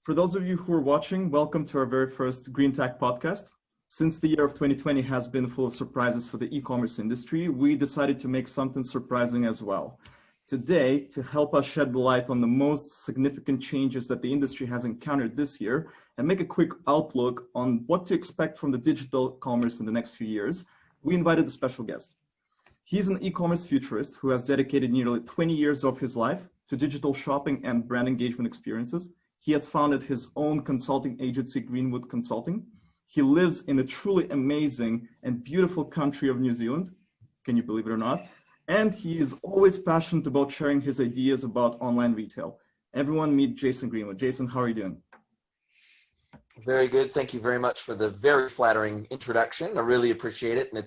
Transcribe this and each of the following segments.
For those of you who are watching, welcome to our very first Green Tech podcast. Since the year of 2020 has been full of surprises for the e-commerce industry, we decided to make something surprising as well. Today, to help us shed the light on the most significant changes that the industry has encountered this year and make a quick outlook on what to expect from the digital commerce in the next few years, we invited a special guest. He's an e-commerce futurist who has dedicated nearly 20 years of his life to digital shopping and brand engagement experiences. He has founded his own consulting agency, Greenwood Consulting. He lives in a truly amazing and beautiful country of New Zealand. Can you believe it or not? And he is always passionate about sharing his ideas about online retail. Everyone meet Jason Greenwood. Jason, how are you doing? Very good. Thank you very much for the very flattering introduction. I really appreciate it. And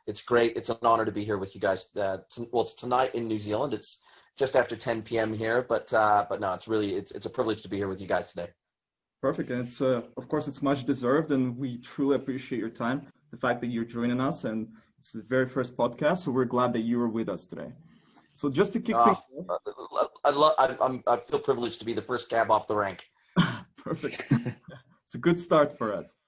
it's great. It's an honor to be here with you guys. It's tonight in New Zealand. It's just after 10 p.m. here, but no, it's a privilege to be here with you guys today. Perfect. And it's, of course, it's much deserved, and we truly appreciate your time, the fact that you're joining us, and it's the very first podcast, so we're glad that you are with us today. So just to kick things off, I feel privileged to be the first cab off the rank. Perfect. It's a good start for us.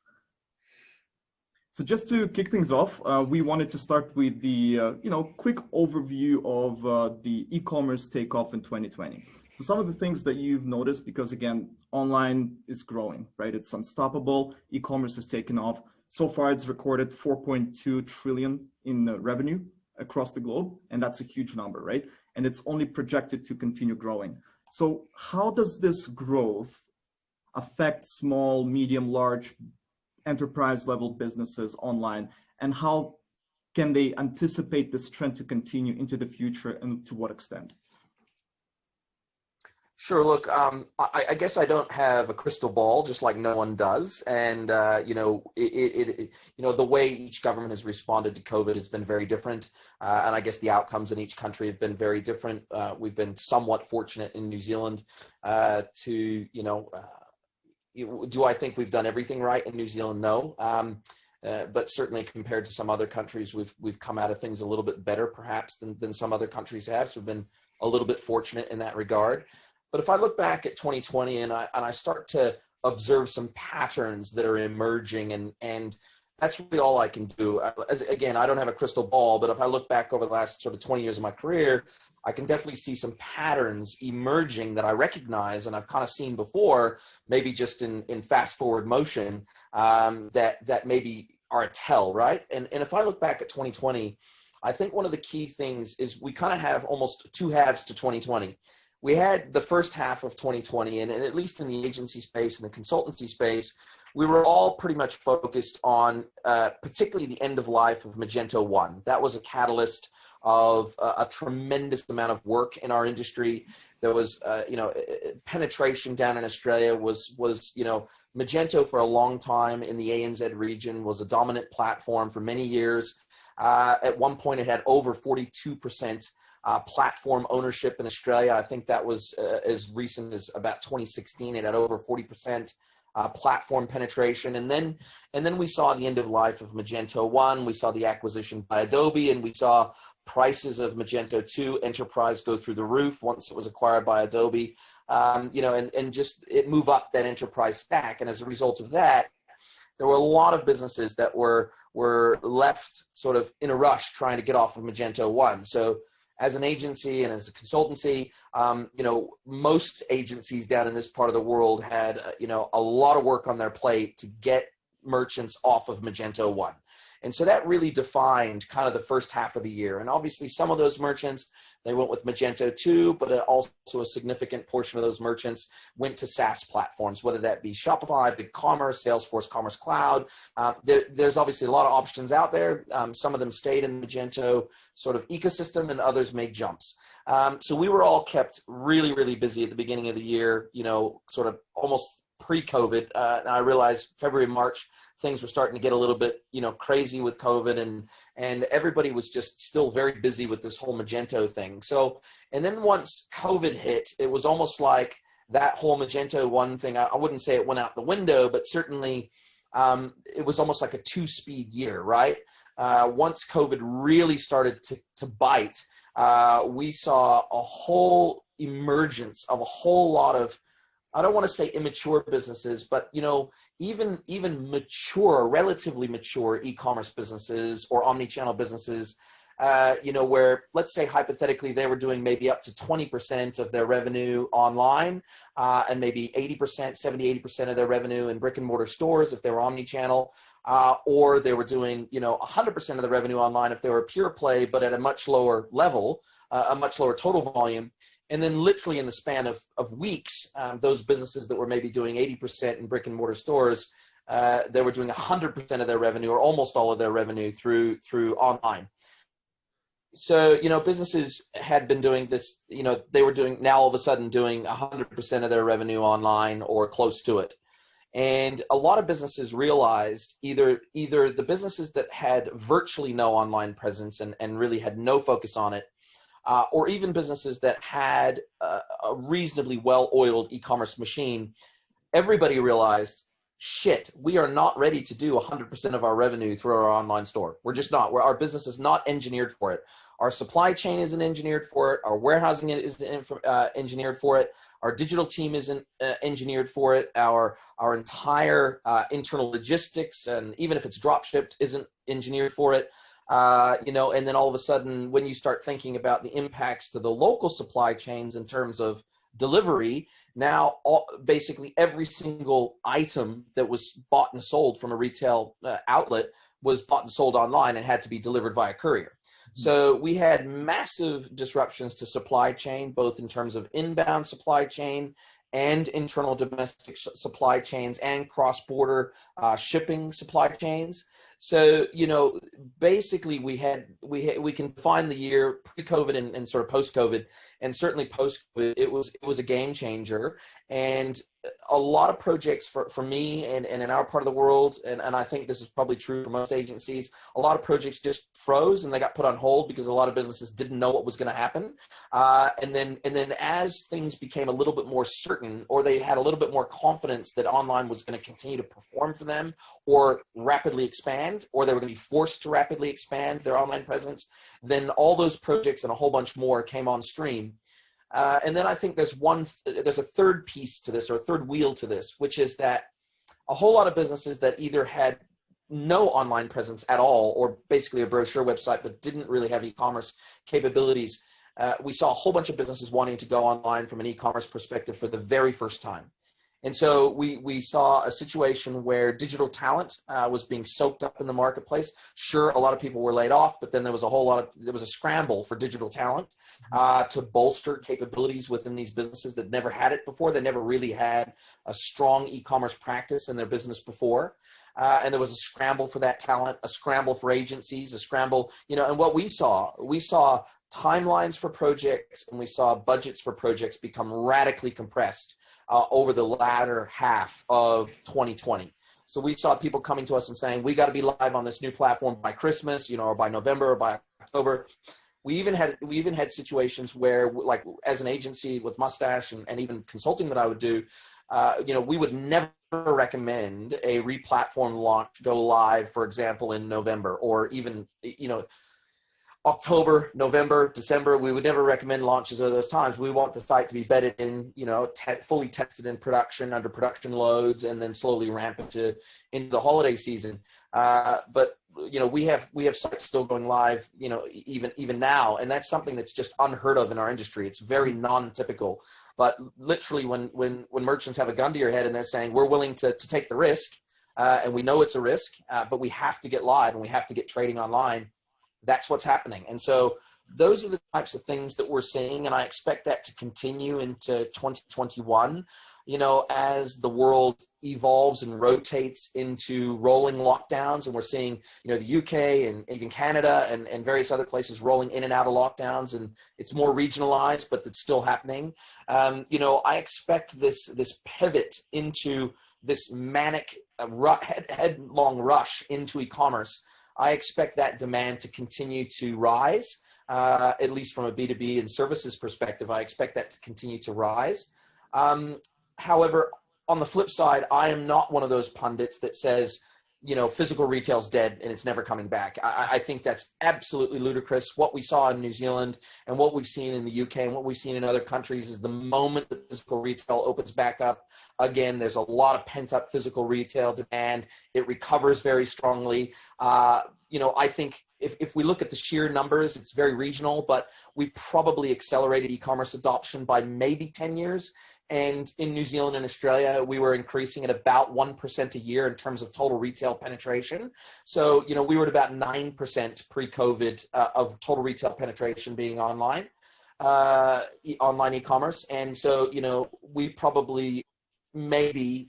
So just to kick things off, we wanted to start with the quick overview of the e-commerce takeoff in 2020. So some of the things that you've noticed, because again, online is growing, right? It's unstoppable. E-commerce has taken off. So far, it's recorded 4.2 trillion in revenue across the globe, and that's a huge number, right? And it's only projected to continue growing. So how does this growth affect small, medium, large enterprise level businesses online, and how can they anticipate this trend to continue into the future, and to what extent? Sure. Look, I guess I don't have a crystal ball, just like no one does. And, the way each government has responded to COVID has been very different. And I guess the outcomes in each country have been very different. We've been somewhat fortunate in New Zealand do I think we've done everything right in New Zealand? No. But certainly compared to some other countries, we've come out of things a little bit better, perhaps, than some other countries have. So we've been a little bit fortunate in that regard. But if I look back at 2020 and I start to observe some patterns that are emerging, and that's really all I can do. Again, I don't have a crystal ball, but if I look back over the last sort of 20 years of my career, I can definitely see some patterns emerging that I recognize and I've kind of seen before, maybe just in fast forward motion, that maybe are a tell, right? And if I look back at 2020, I think one of the key things is we kind of have almost two halves to 2020. We had the first half of 2020, and at least in the agency space and the consultancy space, we were all pretty much focused on particularly the end of life of Magento 1. That was a catalyst of a tremendous amount of work in our industry. There was, penetration down in Australia was Magento for a long time in the ANZ region was a dominant platform for many years. At one point, it had over 42% platform ownership in Australia. I think that was as recent as about 2016. It had over 40% platform penetration. And then we saw the end of life of Magento 1. We saw the acquisition by Adobe, and we saw prices of Magento 2 Enterprise go through the roof once it was acquired by Adobe, and just it move up that enterprise stack. And as a result of that, there were a lot of businesses that were left sort of in a rush trying to get off of Magento 1. So as an agency and as a consultancy, most agencies down in this part of the world had, a lot of work on their plate to get merchants off of Magento 1. And so that really defined kind of the first half of the year. And obviously some of those merchants, they went with Magento 2, but also a significant portion of those merchants went to SaaS platforms, whether that be Shopify, BigCommerce, Salesforce Commerce Cloud. There's obviously a lot of options out there. Some of them stayed in the Magento sort of ecosystem, and others made jumps. So we were all kept really, really busy at the beginning of the year, sort of almost pre-COVID. And I realized February, March, things were starting to get a little bit, crazy with COVID, and everybody was just still very busy with this whole Magento thing. So, and then once COVID hit, it was almost like that whole Magento 1 thing, I wouldn't say it went out the window, but certainly it was almost like a two-speed year, right? Once COVID really started to bite, we saw a whole emergence of a whole lot of I don't want to say immature businesses, but even mature, relatively mature e-commerce businesses or omni-channel businesses, where let's say hypothetically they were doing maybe up to 20% of their revenue online, and maybe 80%, 70, 80% of their revenue in brick and mortar stores if they were omni-channel, or they were doing 100% of the revenue online if they were a pure play, but at a much lower level, a much lower total volume. And then literally in the span of weeks, those businesses that were maybe doing 80% in brick and mortar stores, they were doing 100% of their revenue or almost all of their revenue through online. So, businesses had been doing this, they were doing now all of a sudden doing 100% of their revenue online or close to it. And a lot of businesses realized either the businesses that had virtually no online presence and really had no focus on it, or even businesses that had a reasonably well-oiled e-commerce machine, everybody realized, shit, we are not ready to do 100% of our revenue through our online store. We're just not. Our business is not engineered for it. Our supply chain isn't engineered for it. Our warehousing isn't engineered for it. Our digital team isn't engineered for it. Our entire internal logistics, and even if it's drop shipped, isn't engineered for it. And then all of a sudden, when you start thinking about the impacts to the local supply chains in terms of delivery, now basically every single item that was bought and sold from a retail outlet was bought and sold online and had to be delivered via courier. So we had massive disruptions to supply chain, both in terms of inbound supply chain and internal domestic supply chains and cross-border shipping supply chains. So, basically we can find the year pre-COVID and sort of post-COVID, and certainly post-COVID, it was a game changer. And a lot of projects for me and in our part of the world, and I think this is probably true for most agencies, a lot of projects just froze and they got put on hold because a lot of businesses didn't know what was going to happen. And then as things became a little bit more certain, or they had a little bit more confidence that online was going to continue to perform for them or rapidly expand, or they were going to be forced to rapidly expand their online presence, then all those projects and a whole bunch more came on stream. And then I think there's a third piece to this, or a third wheel to this, which is that a whole lot of businesses that either had no online presence at all, or basically a brochure website, but didn't really have e-commerce capabilities, we saw a whole bunch of businesses wanting to go online from an e-commerce perspective for the very first time. And so we saw a situation where digital talent was being soaked up in the marketplace. Sure, a lot of people were laid off, but then there was a scramble for digital talent to bolster capabilities within these businesses that never had it before. They never really had a strong e-commerce practice in their business before. And there was a scramble for that talent, a scramble for agencies, a scramble, and what we saw timelines for projects, and we saw budgets for projects become radically compressed over the latter half of 2020. So we saw people coming to us and saying, we got to be live on this new platform by Christmas, or by November or by October. We even had situations where, like, as an agency with Mustache and even consulting that I would do, we would never recommend a re-platform launch go live, for example, in November, or even, October, November, December. We would never recommend launches at those times. We want the site to be bedded in, fully tested in production under production loads, and then slowly ramp into the holiday season. But we have sites still going live, even now, and that's something that's just unheard of in our industry. It's very non-typical. But literally, when merchants have a gun to your head and they're saying, we're willing to take the risk, and we know it's a risk, but we have to get live and we have to get trading online, that's what's happening. And so those are the types of things that we're seeing, and I expect that to continue into 2021, as the world evolves and rotates into rolling lockdowns. And we're seeing, the UK and even Canada and various other places rolling in and out of lockdowns, and it's more regionalized, but it's still happening. I expect this pivot into this manic headlong rush into e-commerce. I expect that demand to continue to rise, at least from a B2B and services perspective. I expect that to continue to rise. However, on the flip side, I am not one of those pundits that says physical retail's dead and it's never coming back. I think that's absolutely ludicrous. What we saw in New Zealand and what we've seen in the UK and what we've seen in other countries is the moment the physical retail opens back up again, there's a lot of pent-up physical retail demand. It recovers very strongly. I think if we look at the sheer numbers, it's very regional, but we've probably accelerated e-commerce adoption by maybe 10 years. And in New Zealand and Australia, we were increasing at about 1% a year in terms of total retail penetration. So, we were at about 9% pre-COVID of total retail penetration being online, online e-commerce. And so, we probably maybe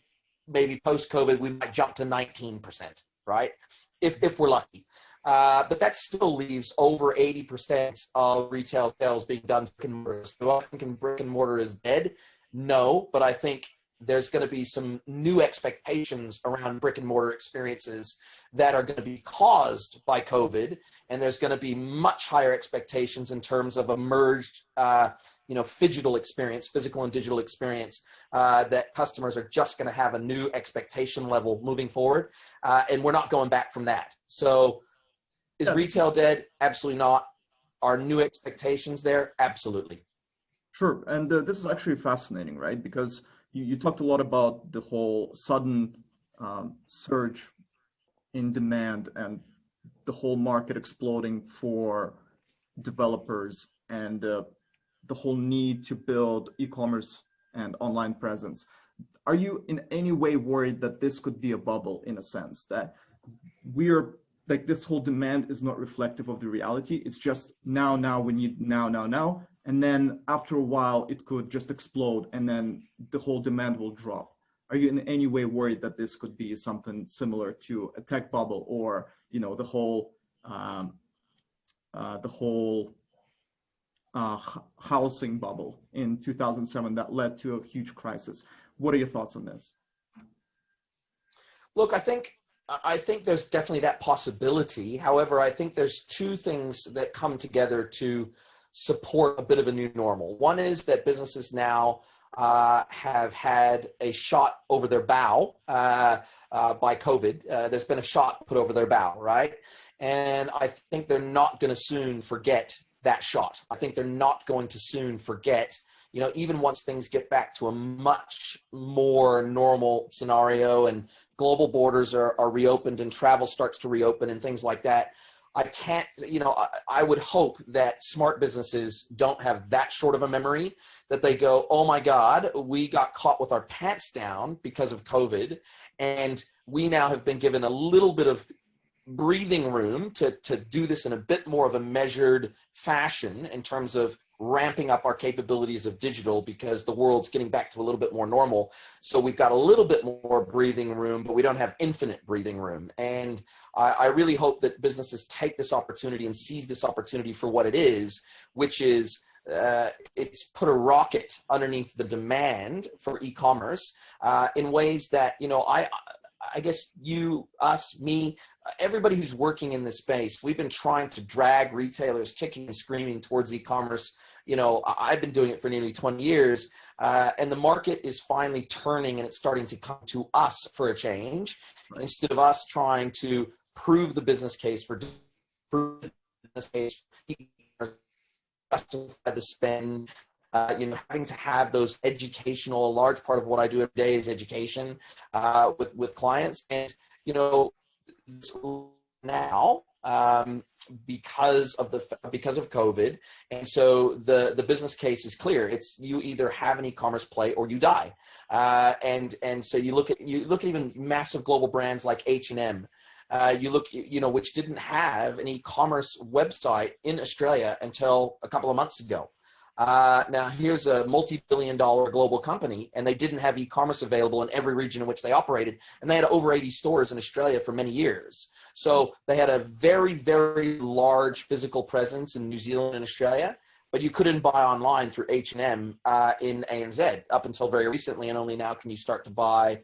post-COVID, we might jump to 19%, right? If we're lucky. But that still leaves over 80% of retail sales being done brick and mortar. Do I think brick and mortar is dead? No, but I think there's going to be some new expectations around brick and mortar experiences that are going to be caused by COVID, and there's going to be much higher expectations in terms of a merged, phygital experience, physical and digital experience, that customers are just going to have a new expectation level moving forward, and we're not going back from that. So, is retail dead? Absolutely not. Are new expectations there? Absolutely. Sure. And this is actually fascinating, right? Because you talked a lot about the whole sudden surge in demand and the whole market exploding for developers and the whole need to build e-commerce and online presence. Are you in any way worried that this could be a bubble, in a sense, that we're like this whole demand is not reflective of the reality? It's just now, we need now. And then after a while, it could just explode and then the whole demand will drop. Are you in any way worried that this could be something similar to a tech bubble or, the whole housing bubble in 2007 that led to a huge crisis? What are your thoughts on this? Look, I think there's definitely that possibility. However, I think there's two things that come together to support a bit of a new normal. One is that businesses now have had a shot over their bow by COVID. There's been a shot put over their bow, right? And I think they're not going to soon forget that shot. I think they're not going to soon forget, even once things get back to a much more normal scenario and global borders are reopened and travel starts to reopen and things like that. I would hope that smart businesses don't have that short of a memory that they go, oh my God, we got caught with our pants down because of COVID. And we now have been given a little bit of breathing room to do this in a bit more of a measured fashion in terms of ramping up our capabilities of digital because the world's getting back to a little bit more normal. So we've got a little bit more breathing room, but we don't have infinite breathing room. And I really hope that businesses take this opportunity and seize this opportunity for what it is, which is it's put a rocket underneath the demand for e-commerce in ways that, I guess you, us, me, everybody who's working in this space, we've been trying to drag retailers kicking and screaming towards e-commerce. I've been doing it for nearly 20 years, and the market is finally turning and it's starting to come to us for a change, right? Instead of us trying to prove the business case justify the spend. Having to have those educational, a large part of what I do every day is education with clients. And, now because of COVID. And so the business case is clear. It's you either have an e-commerce play or you die. And so you look at even massive global brands like H&M. Which didn't have an e-commerce website in Australia until a couple of months ago. Now here's a multi-billion-dollar global company, and they didn't have e-commerce available in every region in which they operated, and they had over 80 stores in Australia for many years. So they had a very, very large physical presence in New Zealand and Australia, but you couldn't buy online through H&M in ANZ up until very recently, and only now can you start to buy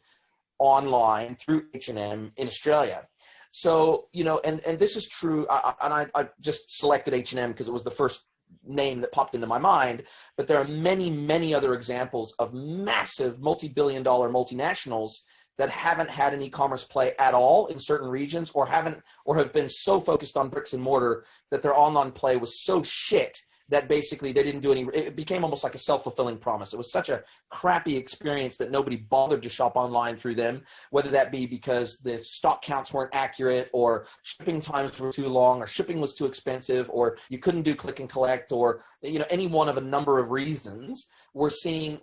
online through H&M in Australia. So, and this is true, and I just selected H&M because it was the first name that popped into my mind, but there are many, many other examples of massive multi-billion-dollar multinationals that haven't had an e-commerce play at all in certain regions, or have been so focused on bricks and mortar that their online play was so shit that basically they didn't do any. It became almost like a self-fulfilling promise. It was such a crappy experience that nobody bothered to shop online through them, whether that be because the stock counts weren't accurate, or shipping times were too long, or shipping was too expensive, or you couldn't do click and collect, or any one of a number of reasons. We're seeing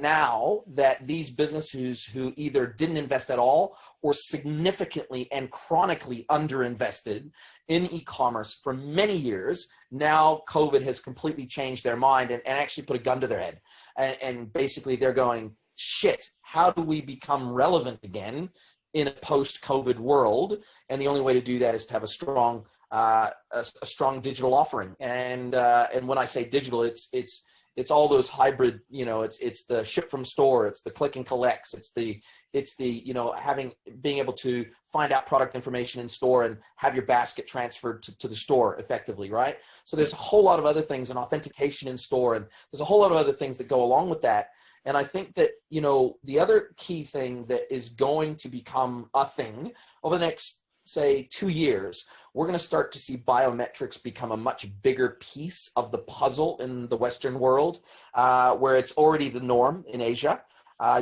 now that these businesses who either didn't invest at all or significantly and chronically underinvested in e-commerce for many years, now COVID has completely changed their mind and actually put a gun to their head. And basically they're going, shit, how do we become relevant again in a post-COVID world? And the only way to do that is to have a strong digital offering. And when I say digital, it's all those hybrid, it's the ship from store, it's the click and collects, it's the being able to find out product information in store and have your basket transferred to the store effectively, right? So there's a whole lot of other things, and authentication in store, and there's a whole lot of other things that go along with that. And I think that, the other key thing that is going to become a thing over the next, say, 2 years, we're going to start to see biometrics become a much bigger piece of the puzzle in the Western world, where it's already the norm in Asia.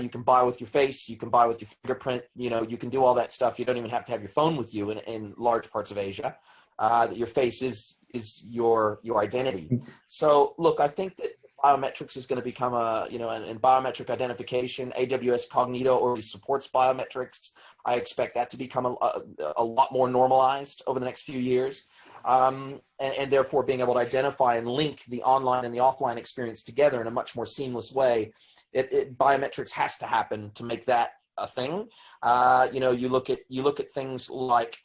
You can buy with your face, you can buy with your fingerprint, you can do all that stuff. You don't even have to have your phone with you in large parts of Asia. That your face is your identity. So look, I think that biometrics is going to become and biometric identification. AWS Cognito already supports biometrics. I expect that to become a lot more normalized over the next few years. And therefore being able to identify and link the online and the offline experience together in a much more seamless way. Biometrics has to happen to make that a thing. You look at things like,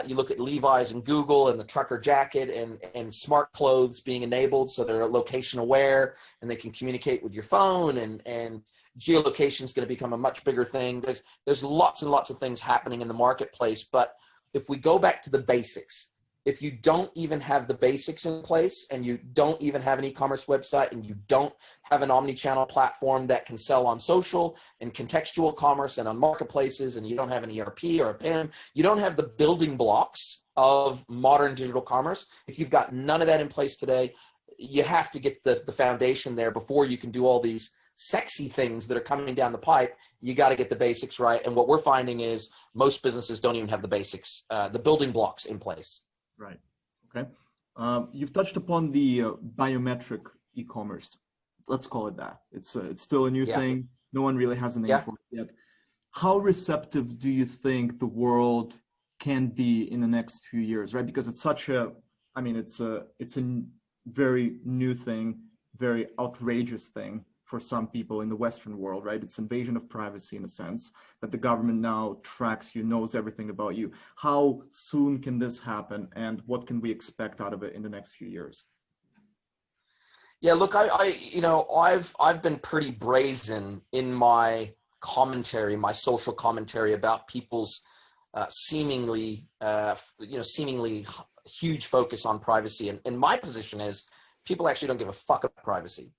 you look at Levi's and Google and the trucker jacket and smart clothes being enabled, so they're location aware and they can communicate with your phone, and geolocation is going to become a much bigger thing. There's lots and lots of things happening in the marketplace, but if we go back to the basics, if you don't even have the basics in place, and you don't even have an e-commerce website, and you don't have an omni-channel platform that can sell on social and contextual commerce and on marketplaces, and you don't have an ERP or a PIM, you don't have the building blocks of modern digital commerce. If you've got none of that in place today, you have to get the foundation there before you can do all these sexy things that are coming down the pipe. You got to get the basics right. And what we're finding is most businesses don't even have the basics, the building blocks in place. Right. Okay. You've touched upon the biometric e-commerce. Let's call it that. It's still a new thing. No one really has a name for it yet. How receptive do you think the world can be in the next few years? Right, because it's such a, it's a very new thing, very outrageous thing for some people in the Western world, right? It's invasion of privacy in a sense, that the government now tracks you, knows everything about you. How soon can this happen, and what can we expect out of it in the next few years? Yeah, look, I've been pretty brazen in my commentary, my social commentary about people's seemingly huge focus on privacy. And my position is, people actually don't give a fuck about privacy.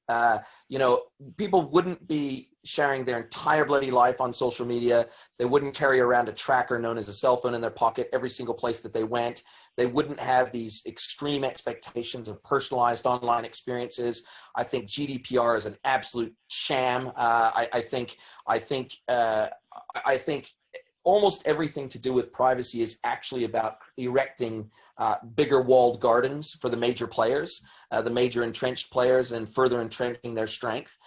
People wouldn't be sharing their entire bloody life on social media. They wouldn't carry around a tracker known as a cell phone in their pocket every single place that they went. They wouldn't have these extreme expectations of personalized online experiences. I think GDPR is an absolute sham. I think almost everything to do with privacy is actually about erecting bigger walled gardens for the major players, the major entrenched players, and further entrenching their strength.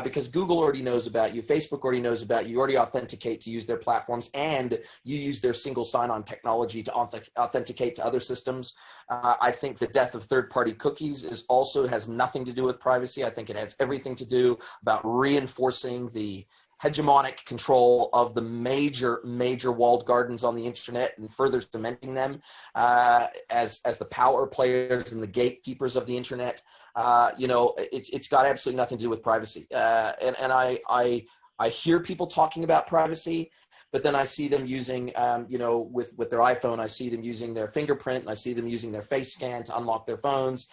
Because Google already knows about you, Facebook already knows about you, already authenticate to use their platforms, and you use their single sign-on technology to authenticate to other systems. I think the death of third-party cookies also has nothing to do with privacy. I think it has everything to do about reinforcing the hegemonic control of the major walled gardens on the internet and further cementing them as the power players and the gatekeepers of the internet. It's got absolutely nothing to do with privacy. And I hear people talking about privacy, but then I see them using, with their iPhone, I see them using their fingerprint, and I see them using their face scan to unlock their phones.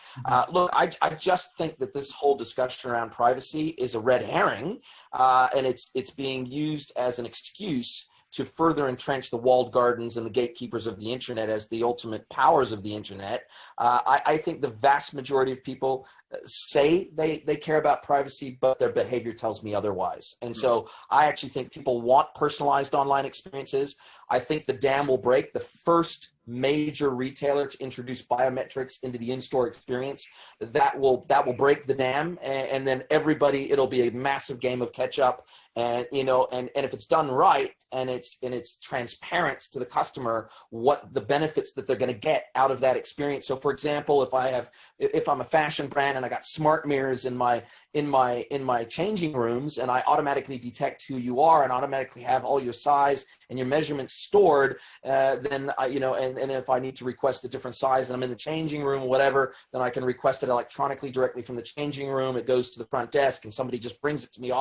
Look, I just think that this whole discussion around privacy is a red herring, and it's being used as an excuse to further entrench the walled gardens and the gatekeepers of the internet as the ultimate powers of the internet. I think the vast majority of people say they care about privacy, but their behavior tells me otherwise. And so I actually think people want personalized online experiences. I think the dam will break. The first major retailer to introduce biometrics into the in-store experience, that will break the dam, and then everybody, it'll be a massive game of catch up. And and if it's done right, and it's transparent to the customer what the benefits that they're going to get out of that experience. So for example, if I'm a fashion brand and I got smart mirrors in my changing rooms, and I automatically detect who you are and automatically have all your size and your measurements stored, then and if I need to request a different size and I'm in the changing room or whatever, then I can request it electronically directly from the changing room. It goes to the front desk and somebody just brings it to me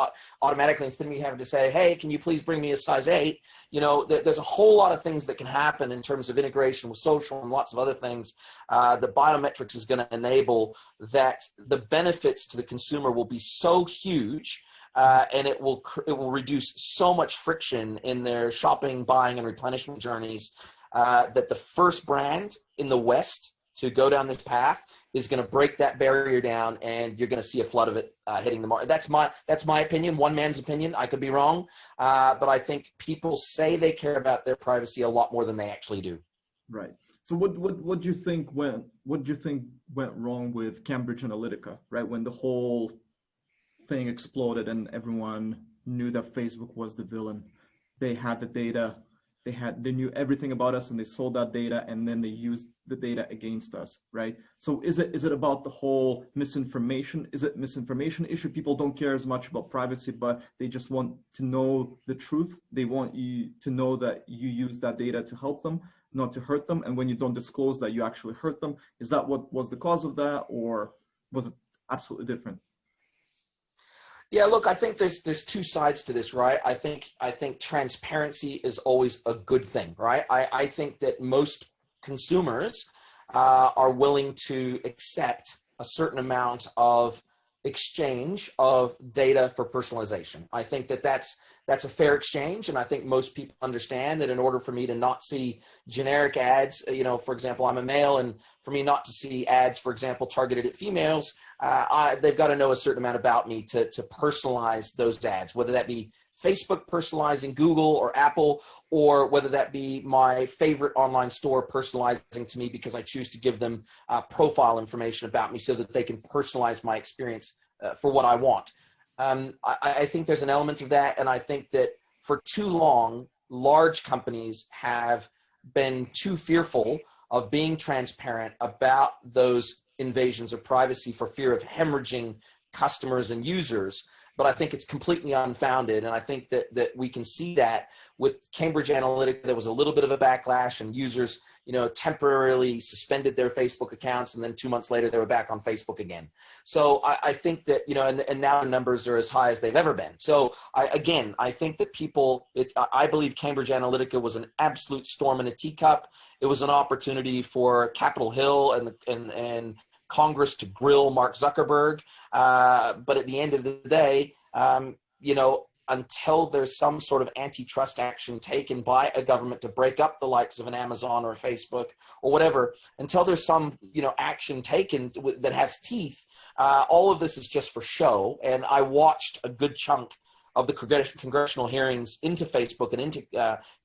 automatically instead of me having to say, hey, can you please bring me a size 8? There's a whole lot of things that can happen in terms of integration with social and lots of other things. The biometrics is going to enable that. The benefits to the consumer will be so huge, and it will reduce so much friction in their shopping, buying, and replenishment journeys, that the first brand in the West to go down this path is going to break that barrier down, and you're going to see a flood of it hitting the market. That's my opinion, one man's opinion. I could be wrong, but I think people say they care about their privacy a lot more than they actually do. Right. So what do you think went wrong with Cambridge Analytica, right? When the whole thing exploded and everyone knew that Facebook was the villain. They had the data, they knew everything about us, and they sold that data, and then they used the data against us, right? So is it about the whole misinformation? Is it misinformation issue? People don't care as much about privacy, but they just want to know the truth. They want you to know that you use that data to help them, not to hurt them. And when you don't disclose that, you actually hurt them. Is that what was the cause of that, or was it absolutely different? Yeah, look, I think there's two sides to this, right? I think transparency is always a good thing, right? I think that most consumers are willing to accept a certain amount of exchange of data for personalization. I think that that's a fair exchange, and I think most people understand that in order for me to not see generic ads, for example, I'm a male, and for me not to see ads, for example, targeted at females, they've got to know a certain amount about me to personalize those ads, whether that be Facebook personalizing Google or Apple, or whether that be my favorite online store personalizing to me because I choose to give them profile information about me so that they can personalize my experience for what I want. I think there's an element of that, and I think that for too long, large companies have been too fearful of being transparent about those invasions of privacy for fear of hemorrhaging customers and users. But I think it's completely unfounded, and I think that we can see that with Cambridge Analytica. There was a little bit of a backlash, and users, temporarily suspended their Facebook accounts, and then 2 months later they were back on Facebook again. So I think that and now the numbers are as high as they've ever been. So I think that I believe Cambridge Analytica was an absolute storm in a teacup. It was an opportunity for Capitol Hill and Congress to grill Mark Zuckerberg, but at the end of the day, until there's some sort of antitrust action taken by a government to break up the likes of an Amazon or a Facebook or whatever, until there's some action taken that has teeth, all of this is just for show. And I watched a good chunk of the congressional hearings into Facebook and into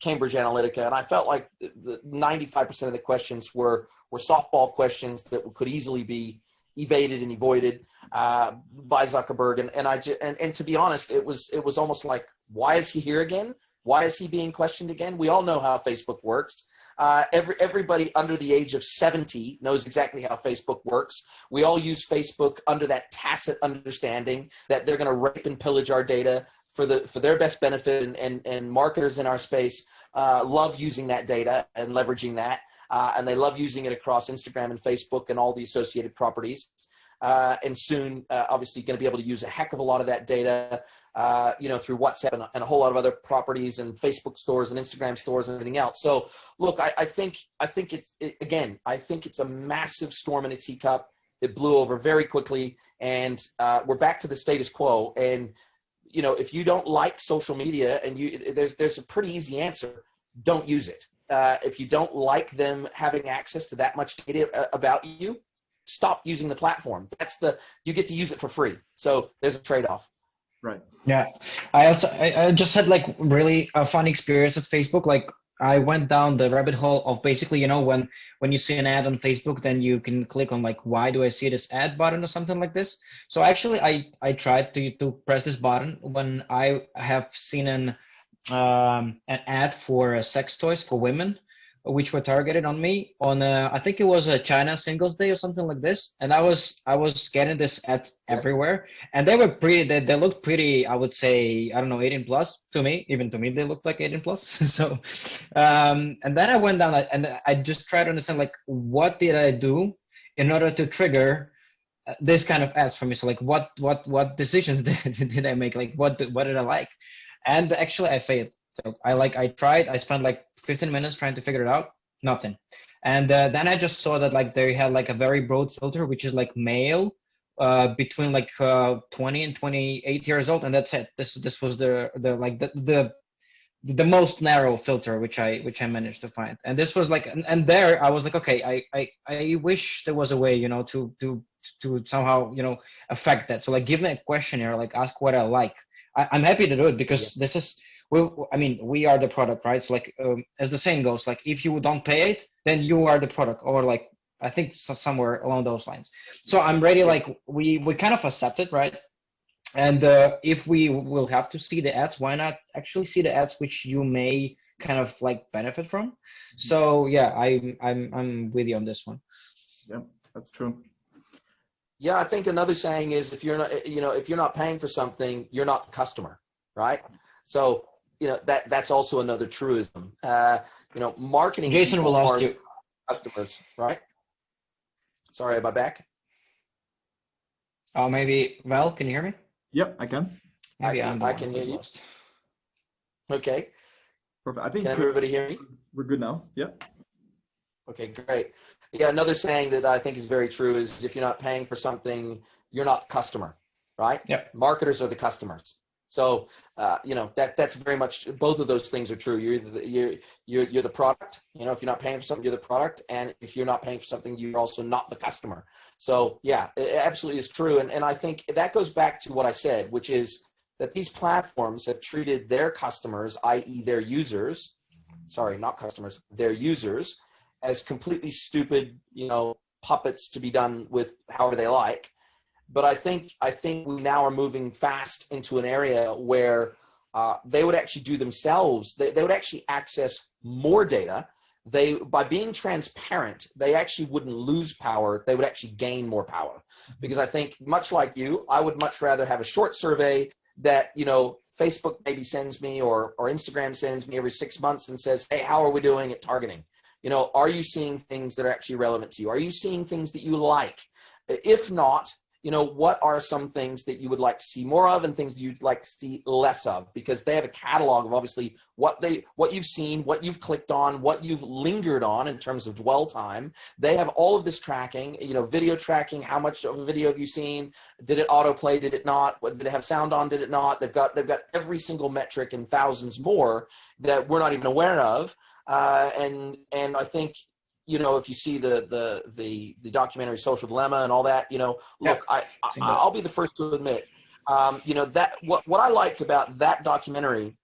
Cambridge Analytica, and I felt like the 95% of the questions were softball questions that could easily be evaded and avoided by Zuckerberg. And to be honest, it was almost like, why is he here again? Why is he being questioned again? We all know how Facebook works. Everybody under the age of 70 knows exactly how Facebook works. We all use Facebook under that tacit understanding that they're going to rape and pillage our data for their best benefit, and marketers in our space love using that data and leveraging that, and they love using it across Instagram and Facebook and all the associated properties. And soon, obviously, going to be able to use a heck of a lot of that data through WhatsApp and a whole lot of other properties and Facebook stores and Instagram stores and everything else. So look, I think it's a massive storm in a teacup. It blew over very quickly, and we're back to the status quo. And if you don't like social media, and there's a pretty easy answer: don't use it. If you don't like them having access to that much data about you, stop using the platform. You get to use it for free. So there's a trade-off. Right. Yeah. I just had like really a fun experience at Facebook. Like I went down the rabbit hole of basically, when you see an ad on Facebook, then you can click on like, why do I see this ad button or something like this. So actually I tried to press this button when I have seen an ad for sex toys for women, which were targeted on me on I think it was a China Singles Day or something like this, and I was getting this ads everywhere, and they were pretty. They looked pretty. I would say, I don't know, 18 plus to me. Even to me, they looked like 18 plus. So, and then I went down and I just tried to understand like what did I do in order to trigger this kind of ads for me. So like what decisions did I make? Like what did I like? And actually I failed. So I tried. I spent like 15 minutes trying to figure it out. Nothing. And then I just saw that like they had like a very broad filter, which is like male, between like 20 and 28 years old, and that's it. This was the most narrow filter which I managed to find. And this was like, and there I was like, okay, I wish there was a way, to somehow affect that. So like give me a questionnaire, like ask what I like. I'm happy to do it because this is. We are the product, right? So like, as the saying goes, like if you don't pay it, then you are the product, or like I think somewhere along those lines. So I'm ready. Yes. Like we kind of accept it, right? And if we will have to see the ads, why not actually see the ads which you may kind of like benefit from? So yeah, I'm with you on this one. Yeah, that's true. Yeah, I think another saying is if you're not paying for something, you're not the customer, right? So that's also another truism. Marketing. Jason, we lost you. Customers, right? Sorry, am I back? Oh, maybe. Val, can you hear me? Yep, I can. I can hear you. Lost. Okay. Perfect. I think. Can everybody hear me? We're good now. Yeah. Okay, great. Yeah, another saying that I think is very true is if you're not paying for something, you're not the customer, right? Yep. Marketers are the customers. So, that's very much, both of those things are true. You're the product. If you're not paying for something, you're the product. And if you're not paying for something, you're also not the customer. So yeah, it absolutely is true. And I think that goes back to what I said, which is that these platforms have treated their customers, i.e. their users, sorry, not customers, their users, as completely stupid, puppets to be done with however they like. But I think we now are moving fast into an area where they would actually do themselves. They would actually access more data. By being transparent, they actually wouldn't lose power. They would actually gain more power. Because I think, much like you, I would much rather have a short survey that Facebook maybe sends me or Instagram sends me every 6 months and says, hey, how are we doing at targeting? Are you seeing things that are actually relevant to you? Are you seeing things that you like? If not, what are some things that you would like to see more of and things that you'd like to see less of? Because they have a catalog of obviously what you've seen, what you've clicked on, what you've lingered on in terms of dwell time. They have all of this tracking, video tracking. How much of a video have you seen? Did it autoplay? Did it not? Did it have sound on? Did it not? They've got every single metric and thousands more that we're not even aware of. And I think, if you see the documentary Social Dilemma and all that, look, I'll be the first to admit, that what I liked about that documentary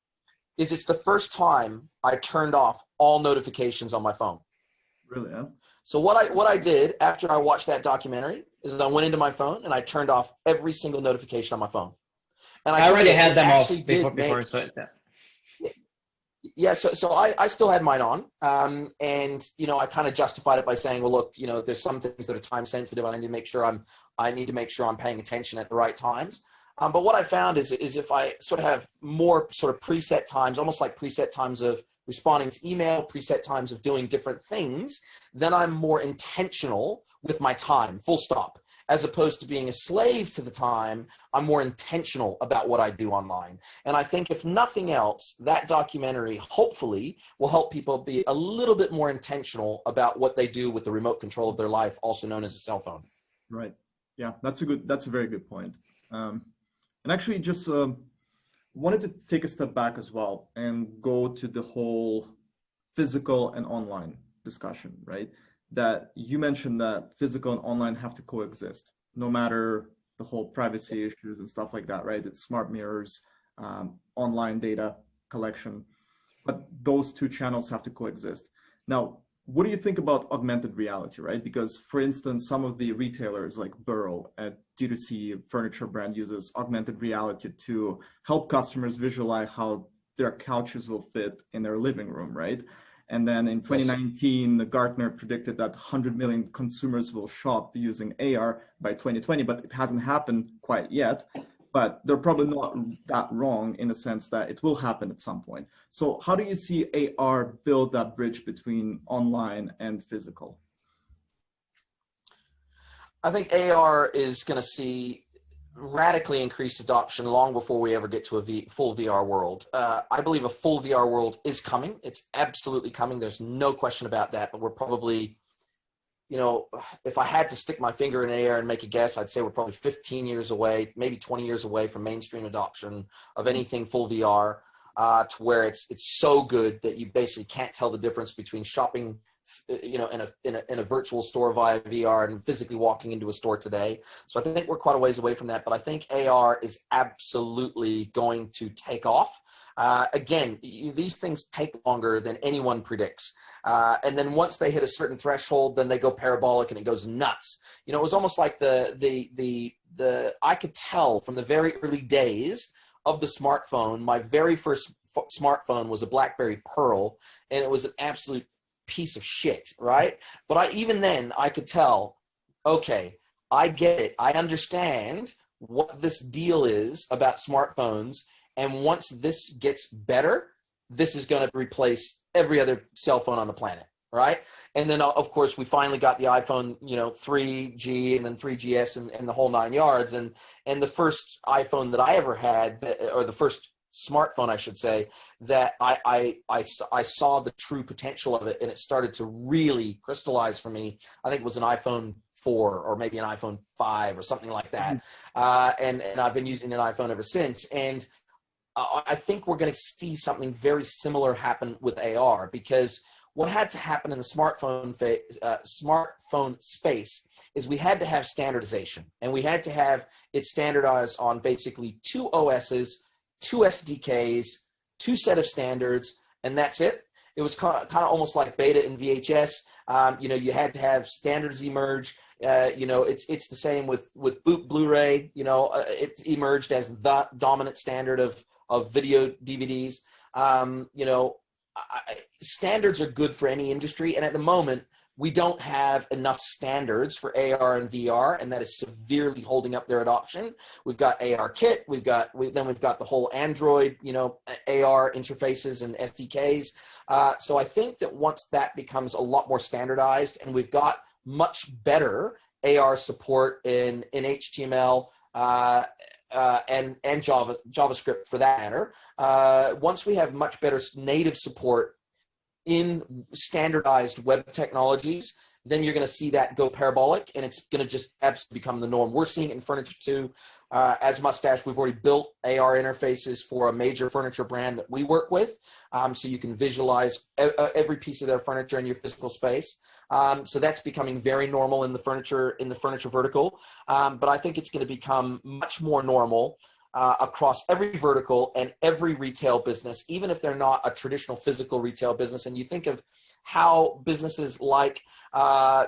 is it's the first time I turned off all notifications on my phone. Really? Yeah. So what I did after I watched that documentary is I went into my phone and I turned off every single notification on my phone. And I already had them off before. So yeah. Yeah, so I still had mine on, and I kind of justified it by saying, well, look, there's some things that are time sensitive. I need to make sure I'm paying attention at the right times. But what I found is if I sort of have more sort of preset times, almost like preset times of responding to email, preset times of doing different things, then I'm more intentional with my time. Full stop. as opposed to being a slave to the time. I'm more intentional about what I do online. And I think if nothing else, that documentary hopefully will help people be a little bit more intentional about what they do with the remote control of their life, also known as a cell phone. Right. Yeah, that's a very good point. And actually just wanted to take a step back as well and go to the whole physical and online discussion, right? That you mentioned that physical and online have to coexist, no matter the whole privacy issues and stuff like that, right? It's smart mirrors, online data collection, but those two channels have to coexist. Now, what do you think about augmented reality, right? Because, for instance, some of the retailers like Burrow, a D2C furniture brand, uses augmented reality to help customers visualize how their couches will fit in their living room, right? And then in 2019, the Gartner predicted that 100 million consumers will shop using AR by 2020, but it hasn't happened quite yet. But they're probably not that wrong in the sense that it will happen at some point. So how do you see AR build that bridge between online and physical? I think AR is going to see radically increased adoption long before we ever get to a full VR world. I believe a full VR world is coming. It's absolutely coming. There's no question about that, but we're probably, you know, if I had to stick my finger in the air and make a guess, I'd say we're probably 15 years away, maybe 20 years away from mainstream adoption of anything full VR, to where it's so good that you basically can't tell the difference between shopping, you know, in a virtual store via VR and physically walking into a store today. So I think we're quite a ways away from that, but I think AR is absolutely going to take off. Again, these things take longer than anyone predicts. And then once they hit a certain threshold, then they go parabolic and it goes nuts. You know, it was almost like I could tell from the very early days of the smartphone, my very first smartphone was a BlackBerry Pearl, and it was an absolute piece of shit, right? But even then I could tell, okay, I get it. I understand what this deal is about smartphones. And once this gets better, this is going to replace every other cell phone on the planet, right? And then, of course, we finally got the iPhone, you know, 3G and then 3GS and the whole 9 yards. And the first iPhone that I ever had, or the first smartphone, I should say, that I saw the true potential of it, and it started to really crystallize for me. I think it was an iPhone 4 or maybe an iPhone 5 or something like that. And I've been using an iPhone ever since. And I think we're going to see something very similar happen with AR, because what had to happen in the smartphone space is we had to have standardization, and we had to have it standardized on basically 2 OSs, 2 SDKs, 2 set of standards, and that's it. It was kind of almost like beta and VHS. You know, you had to have standards emerge. You know, it's the same with boot Blu-ray. You know, it emerged as the dominant standard of video DVDs. You know, standards are good for any industry, and at the moment we don't have enough standards for AR and VR, and that is severely holding up their adoption. We've got ARKit, we've got the whole Android, you know, AR interfaces and SDKs. So I think that once that becomes a lot more standardized, and we've got much better AR support in HTML, and JavaScript for that matter. Once we have much better native support in standardized web technologies, then you're going to see that go parabolic, and it's going to just absolutely become the norm. We're seeing it in furniture too. As Mustache, we've already built AR interfaces for a major furniture brand that we work with, so you can visualize every piece of their furniture in your physical space. So that's becoming very normal in the furniture vertical. But I think it's going to become much more normal across every vertical and every retail business, even if they're not a traditional physical retail business. And you think of how businesses like,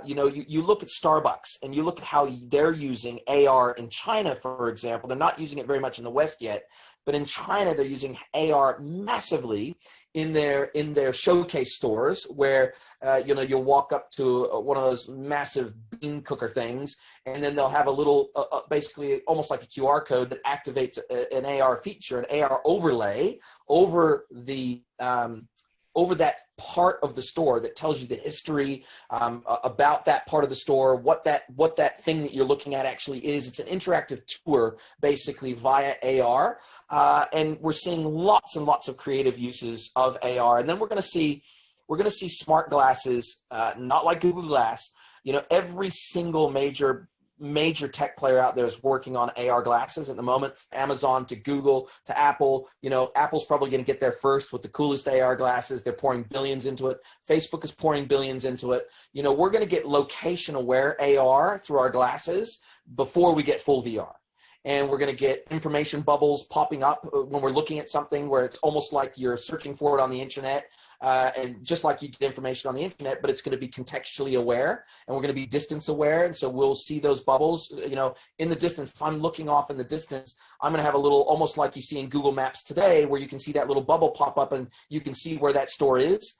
you know, you look at Starbucks and you look at how they're using AR in China, for example. They're not using it very much in the West yet, but in China, they're using AR massively in their showcase stores, where you know, you'll walk up to one of those massive bean cooker things, and then they'll have a little, basically almost like a QR code that activates an AR feature, an AR overlay over the over that part of the store that tells you the history about that part of the store, what that thing that you're looking at actually is. It's an interactive tour basically via AR, and we're seeing lots and lots of creative uses of AR. And then we're going to see smart glasses, not like Google Glass. You know, every single major tech player out there is working on AR glasses at the moment. Amazon to Google to Apple. You know, Apple's probably going to get there first with the coolest AR glasses. They're pouring billions into it. Facebook is pouring billions into it. You know, we're going to get location aware AR through our glasses before we get full VR. And we're going to get information bubbles popping up when we're looking at something where it's almost like you're searching for it on the internet. And just like you get information on the internet, but it's going to be contextually aware, and we're going to be distance aware. And so we'll see those bubbles, you know, in the distance. If I'm looking off in the distance, I'm going to have a little, almost like you see in Google Maps today, where you can see that little bubble pop up and you can see where that store is.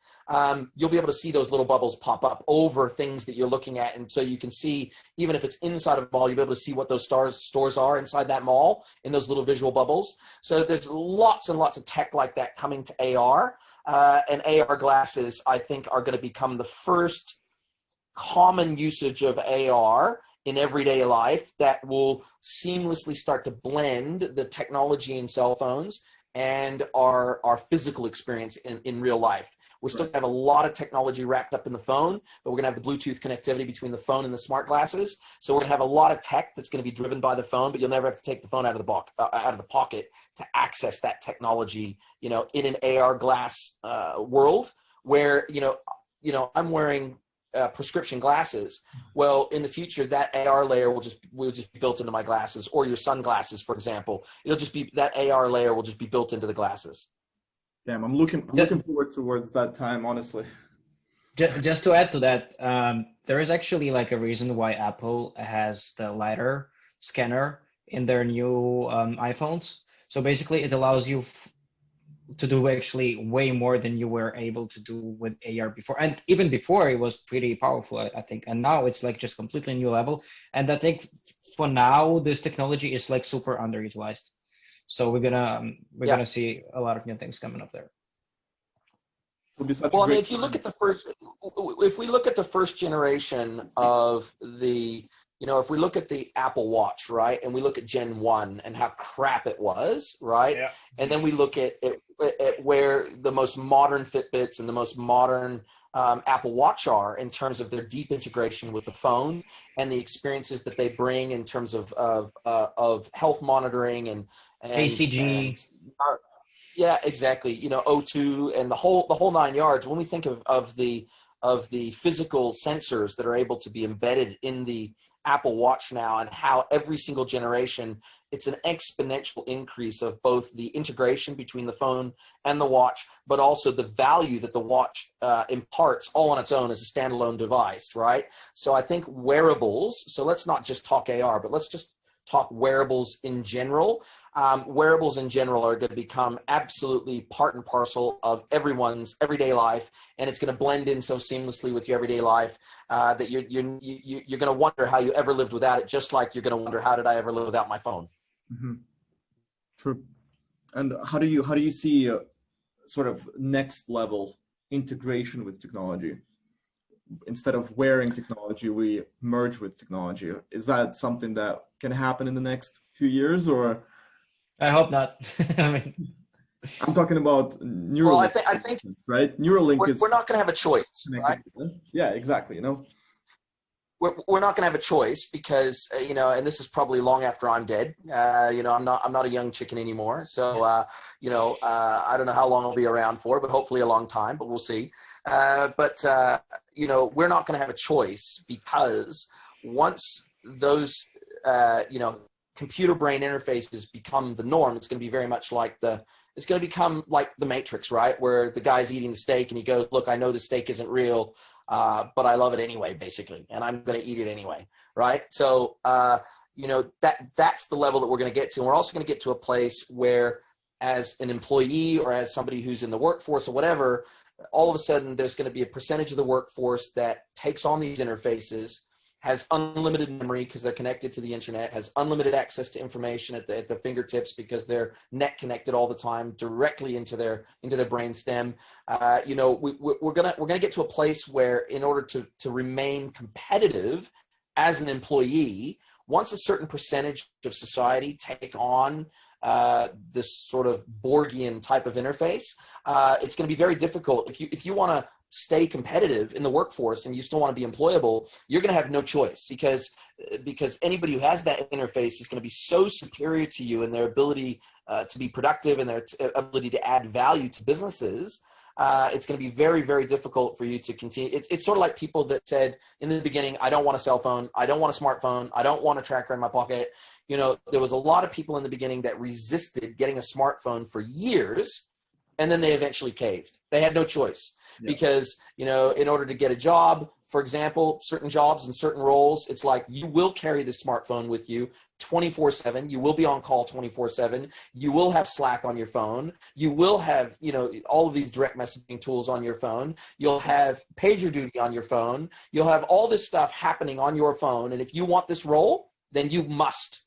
You'll be able to see those little bubbles pop up over things that you're looking at. And so you can see, even if it's inside of a mall, you'll be able to see what those stores are inside that mall in those little visual bubbles. So there's lots and lots of tech like that coming to AR. And AR glasses, I think, are going to become the first common usage of AR in everyday life that will seamlessly start to blend the technology in cell phones and our physical experience in real life. We're still going to have a lot of technology wrapped up in the phone, but we're going to have the Bluetooth connectivity between the phone and the smart glasses. So we're going to have a lot of tech that's going to be driven by the phone, but you'll never have to take the phone out of the pocket to access that technology, you know, in an AR glass world where, you know, I'm wearing prescription glasses. Well, in the future, that AR layer will just be built into my glasses, or your sunglasses, for example. It'll just be, that AR layer will just be built into the glasses. Damn, I'm looking forward towards that time, honestly. Just to add to that, there is actually like a reason why Apple has the LiDAR scanner in their new iPhones. So basically, it allows you to do actually way more than you were able to do with AR before. And even before, it was pretty powerful, I think. And now it's like just completely new level. And I think for now, this technology is like super underutilized. So we're gonna see a lot of new things coming up there. Well, I mean, if we look at the first generation of the, you know, if we look at the Apple Watch, right, and we look at Gen 1 and how crap it was, right, yeah. And then we look at where the most modern Fitbits and the most modern Apple Watch are in terms of their deep integration with the phone and the experiences that they bring in terms of health monitoring and ACG. Yeah, exactly. You know, O2 and the whole 9 yards. When we think of the physical sensors that are able to be embedded in the Apple Watch now, and how every single generation, it's an exponential increase of both the integration between the phone and the watch, but also the value that the watch imparts all on its own as a standalone device, right? So I think wearables, so let's not just talk AR, but let's just talk wearables in general. Wearables in general are going to become absolutely part and parcel of everyone's everyday life, and it's going to blend in so seamlessly with your everyday life that you're going to wonder how you ever lived without it, just like you're going to wonder, how did I ever live without my phone? Mm-hmm. True. And how do you see sort of next level integration with technology? Instead of wearing technology, we merge with technology. Is that something that can happen in the next few years, or? I hope not. I mean, I'm talking about Neuralink. Well, I think right. Neuralink we're not going to have a choice, right? Yeah, exactly. You know, we're not going to have a choice because you know, and this is probably long after I'm dead. You know, I'm not a young chicken anymore. So you know, I don't know how long I'll be around for, but hopefully a long time. But we'll see. But you know, we're not going to have a choice, because once those you know, computer brain interfaces become the norm, it's going to be very much like it's going to become like the Matrix, right? Where the guy's eating the steak and he goes, "Look, I know the steak isn't real, but I love it anyway, basically, and I'm going to eat it anyway," right? So you know, that's the level that we're going to get to. And we're also going to get to a place where, as an employee or as somebody who's in the workforce or whatever, all of a sudden there's going to be a percentage of the workforce that takes on these interfaces has unlimited memory because they're connected to the internet, has unlimited access to information at the fingertips because they're net connected all the time directly into their brain stem. You know, we're gonna get to a place where, in order to remain competitive as an employee, once a certain percentage of society take on this sort of Borgian type of interface, it's going to be very difficult. If you want to stay competitive in the workforce and you still want to be employable, you're going to have no choice, because anybody who has that interface is going to be so superior to you in their ability to be productive and their ability to add value to businesses. It's going to be very, very difficult for you to continue. It's sort of like people that said in the beginning, I don't want a cell phone, I don't want a smartphone, I don't want a tracker in my pocket. You know, there was a lot of people in the beginning that resisted getting a smartphone for years, and then they eventually caved. They had no choice. Because, you know, in order to get a job, for example, certain jobs and certain roles, it's like you will carry the smartphone with you 24/7. You will be on call 24/7. You will have Slack on your phone. You will have, you know, all of these direct messaging tools on your phone. You'll have PagerDuty on your phone. You'll have all this stuff happening on your phone. And if you want this role, then you must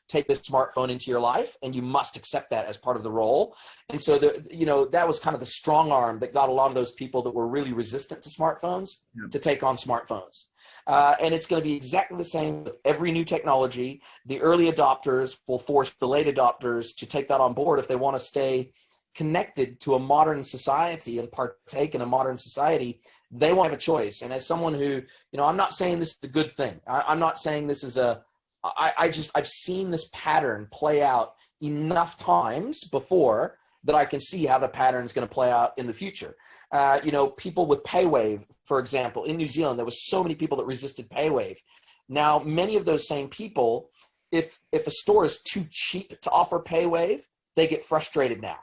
take this smartphone into your life, and you must accept that as part of the role. And so, you know, that was kind of the strong arm that got a lot of those people that were really resistant to smartphones to take on smartphones. And it's going to be exactly the same with every new technology. The early adopters will force the late adopters to take that on board if they want to stay connected to a modern society and partake in a modern society. They won't have a choice. And as someone who, you know, I'm not saying this is a good thing. I'm not saying this is I've seen this pattern play out enough times before that I can see how the pattern is going to play out in the future. You know, people with PayWave, for example, in New Zealand, there was so many people that resisted PayWave. Now, many of those same people, if a store is too cheap to offer PayWave, they get frustrated now,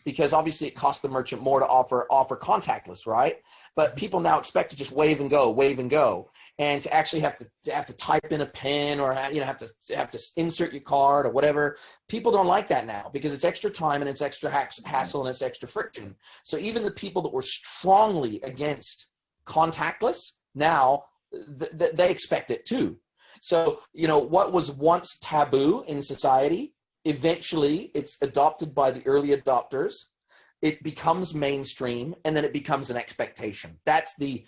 because obviously it costs the merchant more to offer contactless, right? But people now expect to just wave and go, and to actually have to type in a PIN, or you know, have to insert your card or whatever. People don't like that now, because it's extra time and it's extra hassle and it's extra friction. So even the people that were strongly against contactless, now they expect it too. So, you know, what was once taboo in society, eventually it's adopted by the early adopters. It becomes mainstream, and then it becomes an expectation. That's the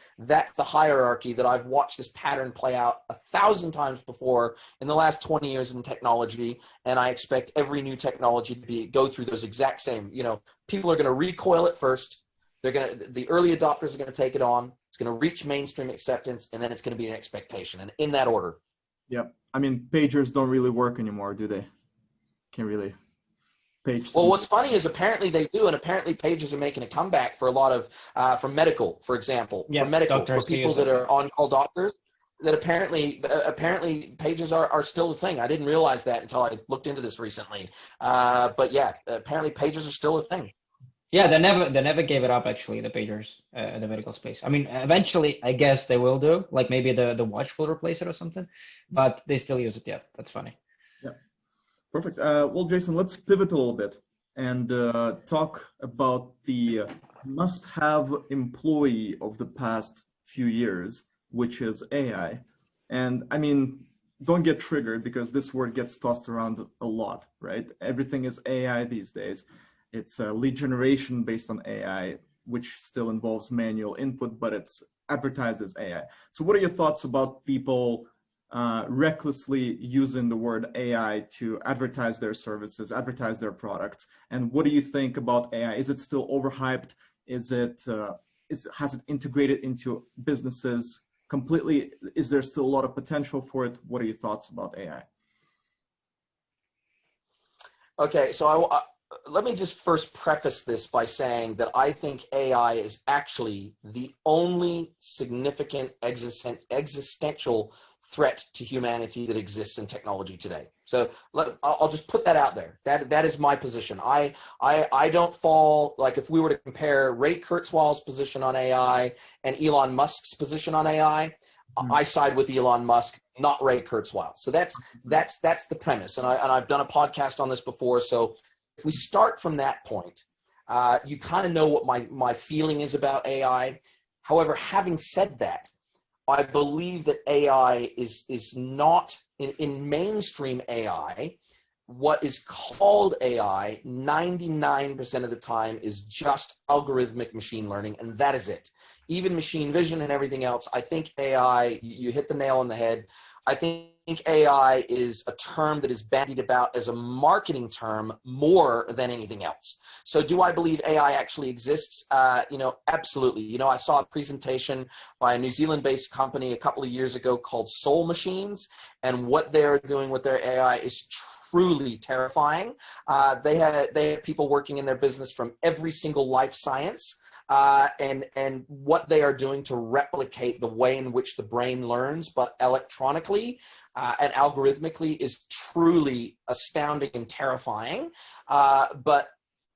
hierarchy that I've watched this pattern play out 1,000 times before in the last 20 years in technology. And I expect every new technology to go through those exact same, you know, people are going to recoil it first. The early adopters are going to take it on. It's going to reach mainstream acceptance, and then it's going to be an expectation, and in that order. Yeah. I mean, pagers don't really work anymore, do they? Can't really page. Well, what's funny is apparently they do, and apparently pagers are making a comeback for a lot of, from medical, for example, for people that are on-call doctors, that apparently pagers are still a thing. I didn't realize that until I looked into this recently. But yeah, apparently pagers are still a thing. Yeah, they never gave it up, actually, the pagers in the medical space. I mean, eventually, I guess they will do, like maybe the watch will replace it or something, but they still use it. Yeah, that's funny. Yeah, perfect. Well, Jason, let's pivot a little bit and talk about the must-have employee of the past few years, which is AI. And I mean, don't get triggered, because this word gets tossed around a lot, right? Everything is AI these days. It's a lead generation based on AI, which still involves manual input, but it's advertised as AI. So what are your thoughts about people recklessly using the word AI to advertise their services, advertise their products? And what do you think about AI? Is it still overhyped? Has it integrated into businesses completely? Is there still a lot of potential for it? What are your thoughts about AI? Okay, so let me just first preface this by saying that I think AI is actually the only significant existential threat to humanity that exists in technology today. So I'll just put that out there. That is my position. I don't fall, like if we were to compare Ray Kurzweil's position on AI and Elon Musk's position on AI, I side with Elon Musk, not Ray Kurzweil. So that's the premise. And I've done a podcast on this before. So if we start from that point, you kind of know what my feeling is about AI. However, having said that, I believe that AI is not in mainstream AI. What is called AI 99% of the time is just algorithmic machine learning, and that is it. Even machine vision and everything else, I think AI, you hit the nail on the head. I think AI is a term that is bandied about as a marketing term more than anything else. So do I believe AI actually exists? Absolutely. I saw a presentation by a New Zealand-based company a couple of years ago called Soul Machines, and what they're doing with their AI is truly terrifying. They had people working in their business from every single life science, and what they are doing to replicate the way in which the brain learns, but electronically and algorithmically, is truly astounding and terrifying. But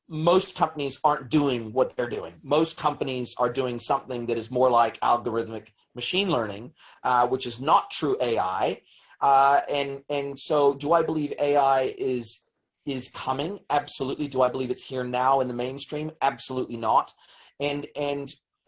most companies aren't doing what they're doing. Most companies are doing something that is more like algorithmic machine learning, which is not true AI. And so do I believe AI is coming? Absolutely. Do I believe it's here now in the mainstream? Absolutely not. And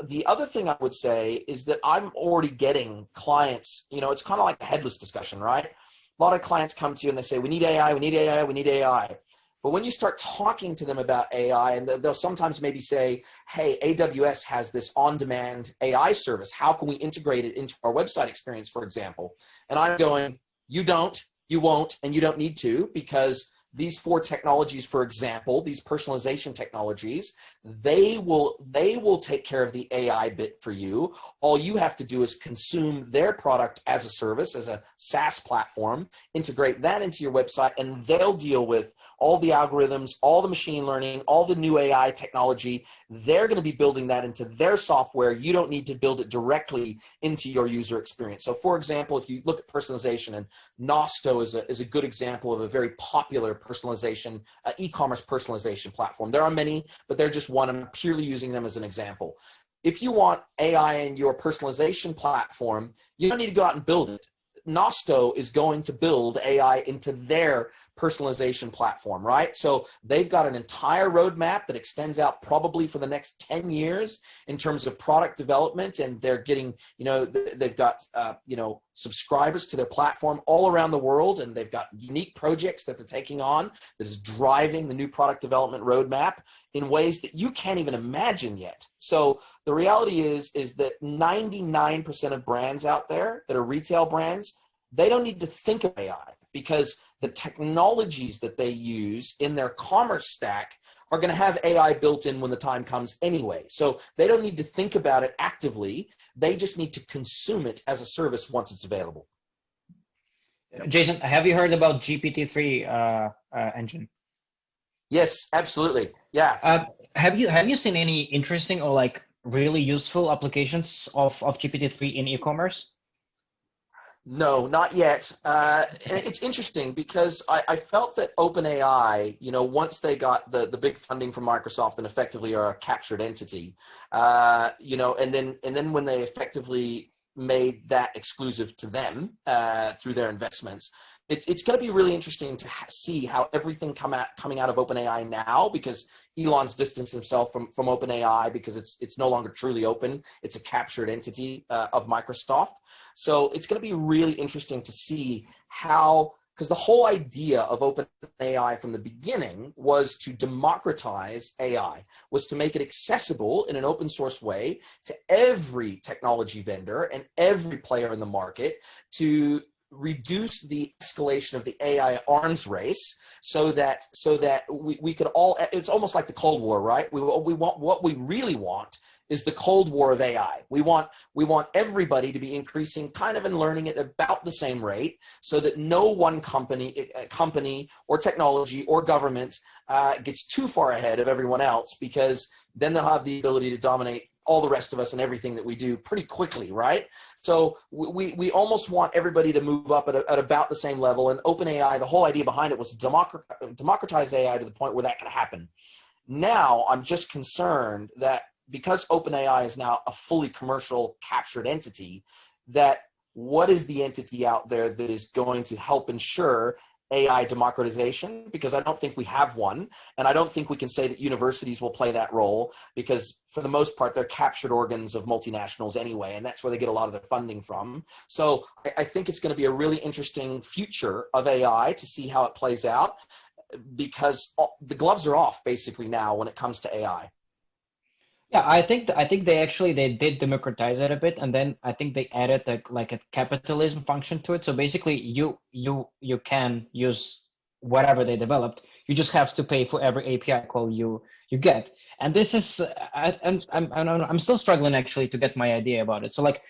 the other thing I would say is that I'm already getting clients, it's kind of like a headless discussion, right? A lot of clients come to you and they say, we need AI, we need AI, we need AI. But when you start talking to them about AI, and they'll sometimes maybe say, hey, AWS has this on-demand AI service. How can we integrate it into our website experience, for example? And I'm going, you don't, you won't, and you don't need to, because these 4 technologies, for example, these personalization technologies, they will take care of the AI bit for you. All you have to do is consume their product as a service, as a SaaS platform, integrate that into your website, and they'll deal with all the algorithms, all the machine learning, all the new AI technology. They're going to be building that into their software. You don't need to build it directly into your user experience. So for example, if you look at personalization, and Nosto is a good example of a very popular personalization, e-commerce personalization platform. There are many, but they're just one. I'm purely using them as an example. If you want AI in your personalization platform, you don't need to go out and build it. Nosto is going to build AI into their personalization platform, right? So they've got an entire roadmap that extends out probably for the next 10 years in terms of product development, and they're getting, they've got, subscribers to their platform all around the world, and they've got unique projects that they're taking on that is driving the new product development roadmap in ways that you can't even imagine yet. So the reality is that 99% of brands out there that are retail brands, they don't need to think of AI, because the technologies that they use in their commerce stack are going to have AI built in when the time comes anyway. So they don't need to think about it actively. They just need to consume it as a service once it's available. Jason, have you heard about GPT-3 engine? Yes, absolutely. Yeah. Have you seen any interesting or like really useful applications of GPT-3 in e-commerce? No, not yet. And it's interesting because I felt that OpenAI, once they got the big funding from Microsoft and effectively are a captured entity, and then when they effectively made that exclusive to them through their investments, it's going to be really interesting to see how everything coming out of OpenAI now, because Elon's distanced himself from OpenAI because it's no longer truly open. It's a captured entity of Microsoft. So it's going to be really interesting to see how, because the whole idea of OpenAI from the beginning was to democratize AI, was to make it accessible in an open source way to every technology vendor and every player in the market, to reduce the escalation of the AI arms race so that we could all, it's almost like the Cold War, right? We want, what we really want is the Cold War of AI. We want everybody to be increasing kind of and learning at about the same rate, so that no one company or technology or government gets too far ahead of everyone else, because then they'll have the ability to dominate all the rest of us and everything that we do pretty quickly, right? So we almost want everybody to move up at about the same level. And OpenAI, the whole idea behind it was to democratize AI to the point where that could happen. Now, I'm just concerned that because OpenAI is now a fully commercial captured entity, that what is the entity out there that is going to help ensure AI democratization, because I don't think we have one. And I don't think we can say that universities will play that role, because for the most part, they're captured organs of multinationals anyway, and that's where they get a lot of their funding from. So I think it's going to be a really interesting future of AI to see how it plays out, because the gloves are off basically now when it comes to AI. Yeah, I think they did democratize it a bit, and then I think they added like a capitalism function to it. So basically, you can use whatever they developed. You just have to pay for every API call you get. And this is I'm still struggling actually to get my idea about it. So like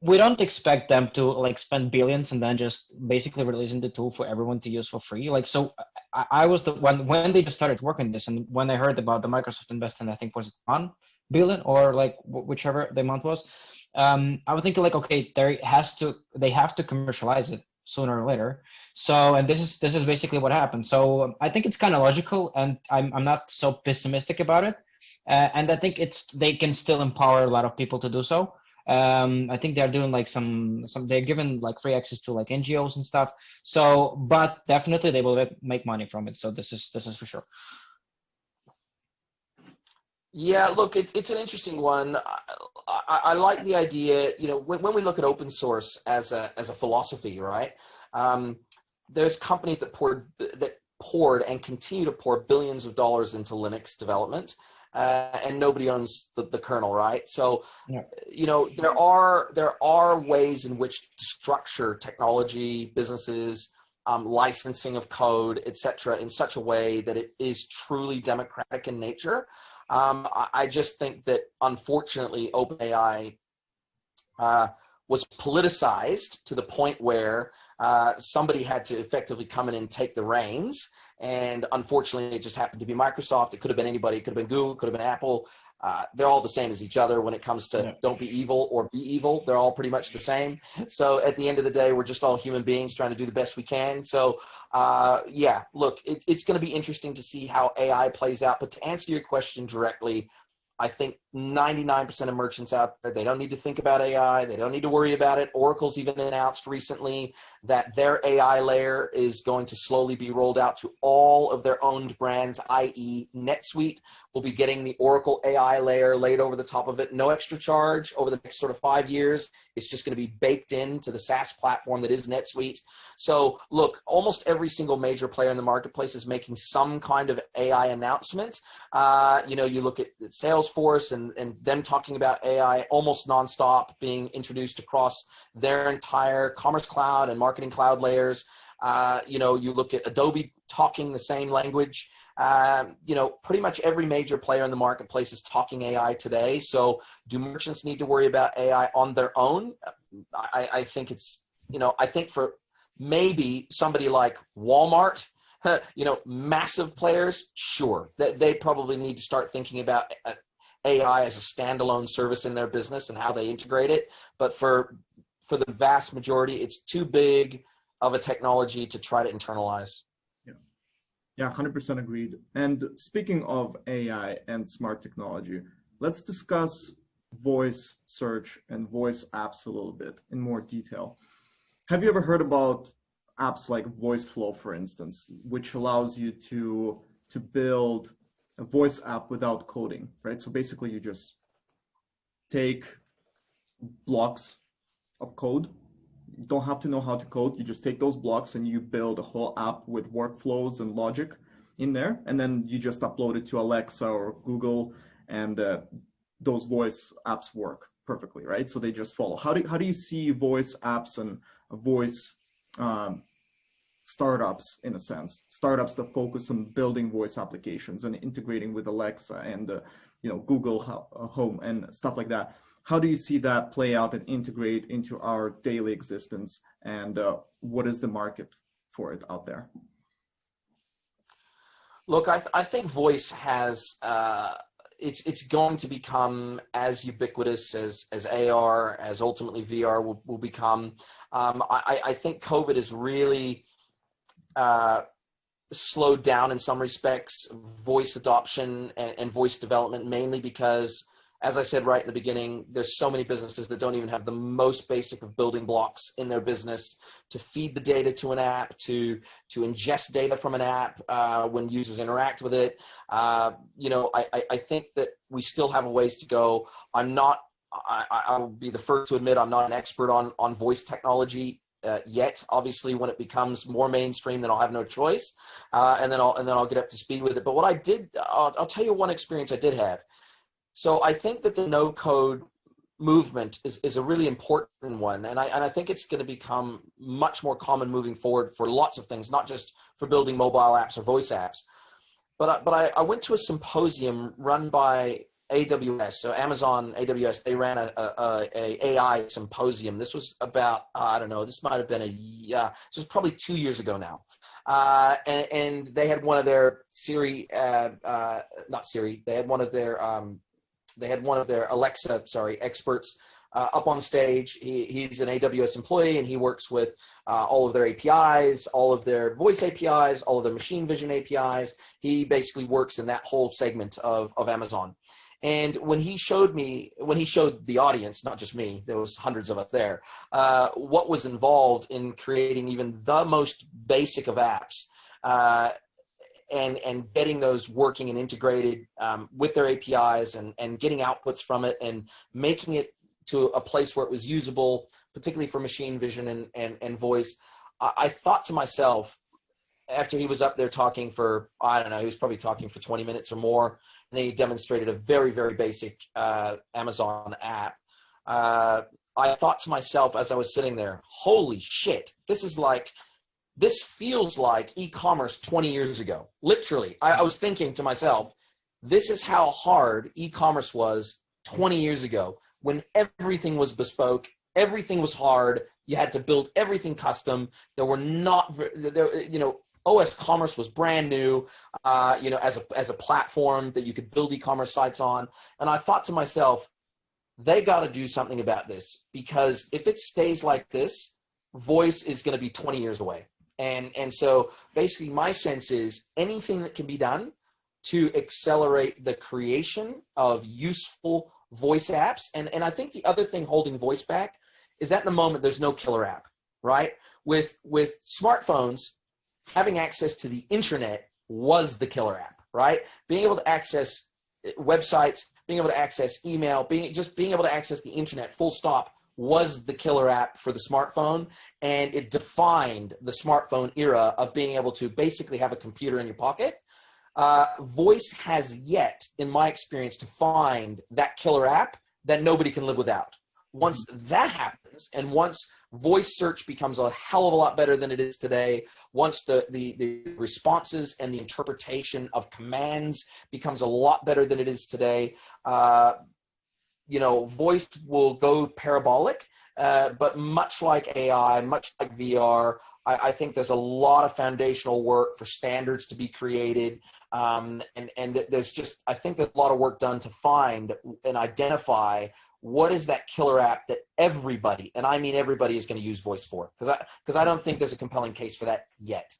we don't expect them to like spend billions and then just basically releasing the tool for everyone to use for free. Like, so I was the one when they just started working this, and when I heard about the Microsoft investment, I think was it 1 billion or like whichever the amount was. I was thinking like, okay, they have to commercialize it sooner or later. So, and this is basically what happened. So I think it's kind of logical, and I'm not so pessimistic about it. And I think they can still empower a lot of people to do so. I think they're doing like some they're giving like free access to like NGOs and stuff. So, but definitely they will make money from it. So this is for sure. Yeah, look, it's an interesting one. I like the idea, you know, when we look at open source as a philosophy, right? There's companies that poured and continue to pour billions of dollars into Linux development. And nobody owns the kernel, right? So, yeah. You know, there are ways in which to structure technology, businesses, licensing of code, etc., in such a way that it is truly democratic in nature. I just think that unfortunately, OpenAI was politicized to the point where somebody had to effectively come in and take the reins. And unfortunately, it just happened to be Microsoft. It could have been anybody. It could have been Google. It could have been Apple. They're all the same as each other when it comes to don't be evil or be evil. They're all pretty much the same. So at the end of the day, we're just all human beings trying to do the best we can. So yeah, look, it's going to be interesting to see how AI plays out. But to answer your question directly, I think 99% of merchants out there, they don't need to think about AI. They don't need to worry about it. Oracle's even announced recently that their AI layer is going to slowly be rolled out to all of their owned brands, i.e. NetSuite will be getting the Oracle AI layer laid over the top of it. No extra charge over the next sort of 5 years. It's just going to be baked into the SaaS platform that is NetSuite. So look, almost every single major player in the marketplace is making some kind of AI announcement. You know, you look at Salesforce and them talking about AI almost nonstop being introduced across their entire Commerce Cloud and Marketing Cloud layers. You know, you look at Adobe talking the same language. You know, pretty much every major player in the marketplace is talking AI today. So do merchants need to worry about AI on their own? I think it's, you know, I think for maybe somebody like Walmart, you know, massive players, sure, they probably need to start thinking about AI as a standalone service in their business and how they integrate it. But for the vast majority, it's too big of a technology to try to internalize. Yeah, 100% agreed. And speaking of AI and smart technology, let's discuss voice search and voice apps a little bit in more detail. Have you ever heard about apps like VoiceFlow, for instance, which allows you to build a voice app without coding, right? So basically you just take blocks of code. You don't have to know how to code. You just take those blocks and you build a whole app with workflows and logic in there. And then you just upload it to Alexa or Google, and those voice apps work perfectly, right? So they just follow. How do you see voice apps and voice startups, in a sense, startups that focus on building voice applications and integrating with Alexa and you know, Google Home and stuff like that? How do you see that play out and integrate into our daily existence? And what is the market for it out there? Look, I think voice has it's going to become as ubiquitous as AR, as ultimately VR will become. I think COVID has really slowed down in some respects voice adoption and voice development, mainly because as I said right in the beginning, there's so many businesses that don't even have the most basic of building blocks in their business to feed the data to an app, to ingest data from an app when users interact with it. I think that we still have a ways to go. I'll be the first to admit I'm not an expert on voice technology yet. Obviously, when it becomes more mainstream, then I'll have no choice, and then I'll get up to speed with it. But what I did, I'll tell you one experience I did have. So I think that the no-code movement is a really important one, and I think it's going to become much more common moving forward for lots of things, not just for building mobile apps or voice apps. But I went to a symposium run by AWS, so Amazon AWS. They ran a AI symposium. This was about I don't know. This might have been this was probably 2 years ago now, and they had one of their Siri, not Siri. They had one of their Alexa, experts up on stage. He's an AWS employee, and he works with all of their APIs, all of their voice APIs, all of their machine vision APIs. He basically works in that whole segment of Amazon. And when he showed the audience, not just me, there was hundreds of us there, what was involved in creating even the most basic of apps, and getting those working and integrated with their APIs and getting outputs from it and making it to a place where it was usable, particularly for machine vision and voice. I thought to myself, after he was up there talking for, I don't know, he was probably talking for 20 minutes or more, and then he demonstrated a very, very basic Amazon app. I thought to myself as I was sitting there, holy shit, this feels like e-commerce 20 years ago. Literally, I was thinking to myself, this is how hard e-commerce was 20 years ago, when everything was bespoke, everything was hard. You had to build everything custom. There were not, OS Commerce was brand new, as a platform that you could build e-commerce sites on. And I thought to myself, they got to do something about this, because if it stays like this, voice is going to be 20 years away. And so basically my sense is anything that can be done to accelerate the creation of useful voice apps. And I think the other thing holding voice back is at the moment there's no killer app, right? With smartphones, having access to the internet was the killer app, right? Being able to access websites, being able to access email, being able to access the internet, full stop, was the killer app for the smartphone, and it defined the smartphone era of being able to basically have a computer in your pocket. Voice has yet, in my experience, to find that killer app that nobody can live without. Once that happens, and once voice search becomes a hell of a lot better than it is today, once the responses and the interpretation of commands becomes a lot better than it is today, voice will go parabolic, but much like AI, much like VR, I think there's a lot of foundational work for standards to be created. And I think there's a lot of work done to find and identify what is that killer app that everybody, and I mean everybody, is going to use voice for, because I don't think there's a compelling case for that yet.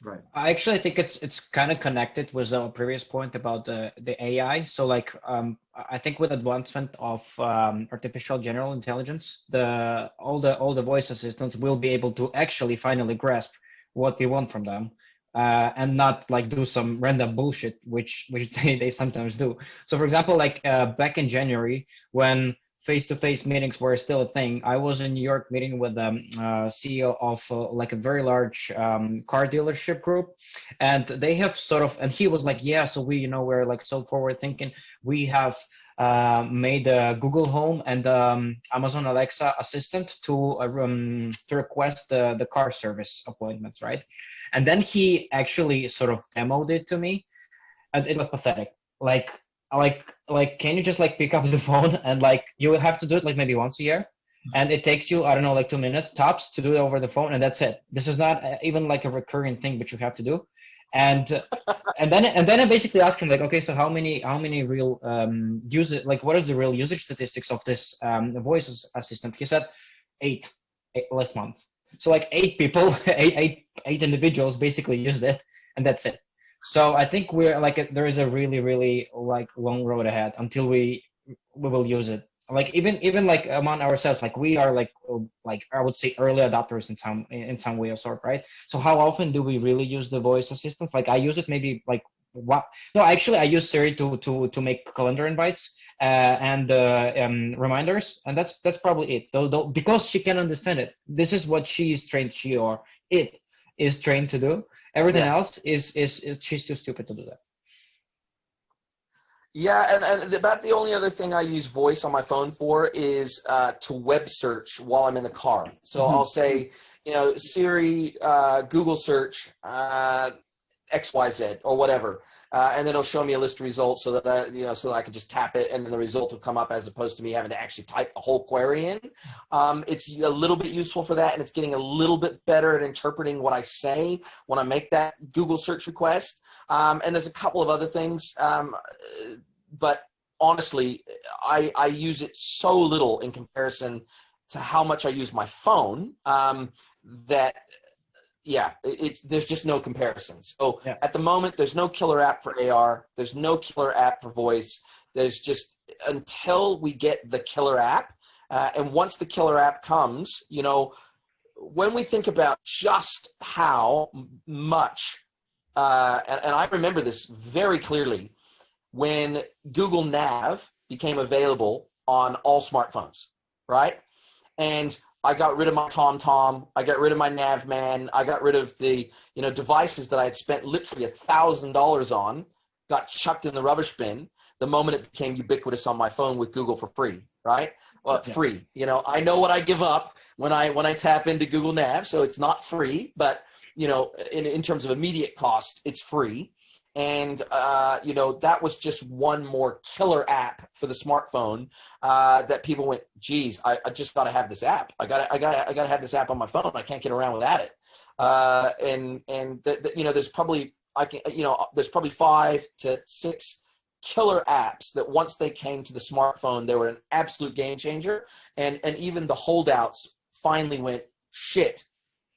Right. I actually think it's kind of connected with our previous point about the AI. So I think with advancement of artificial general intelligence, all the voice assistants will be able to actually finally grasp what we want from them, and not do some random bullshit, which they sometimes do. So for example, back in January, when face-to-face meetings were still a thing, I was in New York meeting with the CEO of a very large car dealership group, and they have and he was like, yeah, so we're so forward thinking. We have made Google Home and Amazon Alexa assistant to request the car service appointments, right? And then he actually sort of demoed it to me, and it was pathetic. Can you just pick up the phone, and you will have to do it maybe once a year, and it takes you, I don't know, 2 minutes tops to do it over the phone, and that's it. This is not even a recurring thing that you have to do. And and then I basically asked him okay, so how many real users, what is the real usage statistics of this voice assistant? He said 8 last month. So 8 people, eight individuals basically used it, and that's it. So I think we're there is a really, really long road ahead until we we will use it. Like even like among ourselves, like we are like I would say early adopters in some way or sort, right? So how often do we really use the voice assistants? Like I use it maybe like what? No, actually I use Siri to make calendar invites and reminders, and that's probably it. Though because she can understand it, this is what she is trained. She or it is trained to do. Everything Yeah. else is she's too stupid to do that. Yeah, and about the only other thing I use voice on my phone for is to web search while I'm in the car. So I'll say, Siri, Google search XYZ or whatever, and then it'll show me a list of results so that so that I can just tap it and then the result will come up as opposed to me having to actually type the whole query in. It's a little bit useful for that, and it's getting a little bit better at interpreting what I say when I make that Google search request. And there's a couple of other things, but honestly, I use it so little in comparison to how much I use my phone that. Yeah, there's just no comparison. So Yeah. at the moment, there's no killer app for AR. There's no killer app for voice. There's just until we get the killer app. And once the killer app comes, when we think about just how much, and I remember this very clearly, when Google Nav became available on all smartphones, right? And I got rid of my TomTom. I got rid of my Navman. I got rid of the devices that I had spent literally $1,000 on, got chucked in the rubbish bin the moment it became ubiquitous on my phone with Google for free, right? Well, Yeah. free. I know what I give up when I tap into Google Nav, so it's not free, but in terms of immediate cost, it's free. And, that was just one more killer app for the smartphone that people went, geez, I just got to have this app. I got to have this app on my phone. I can't get around without it. There's probably, there's probably 5 to 6 killer apps that once they came to the smartphone, they were an absolute game changer. And even the holdouts finally went, shit,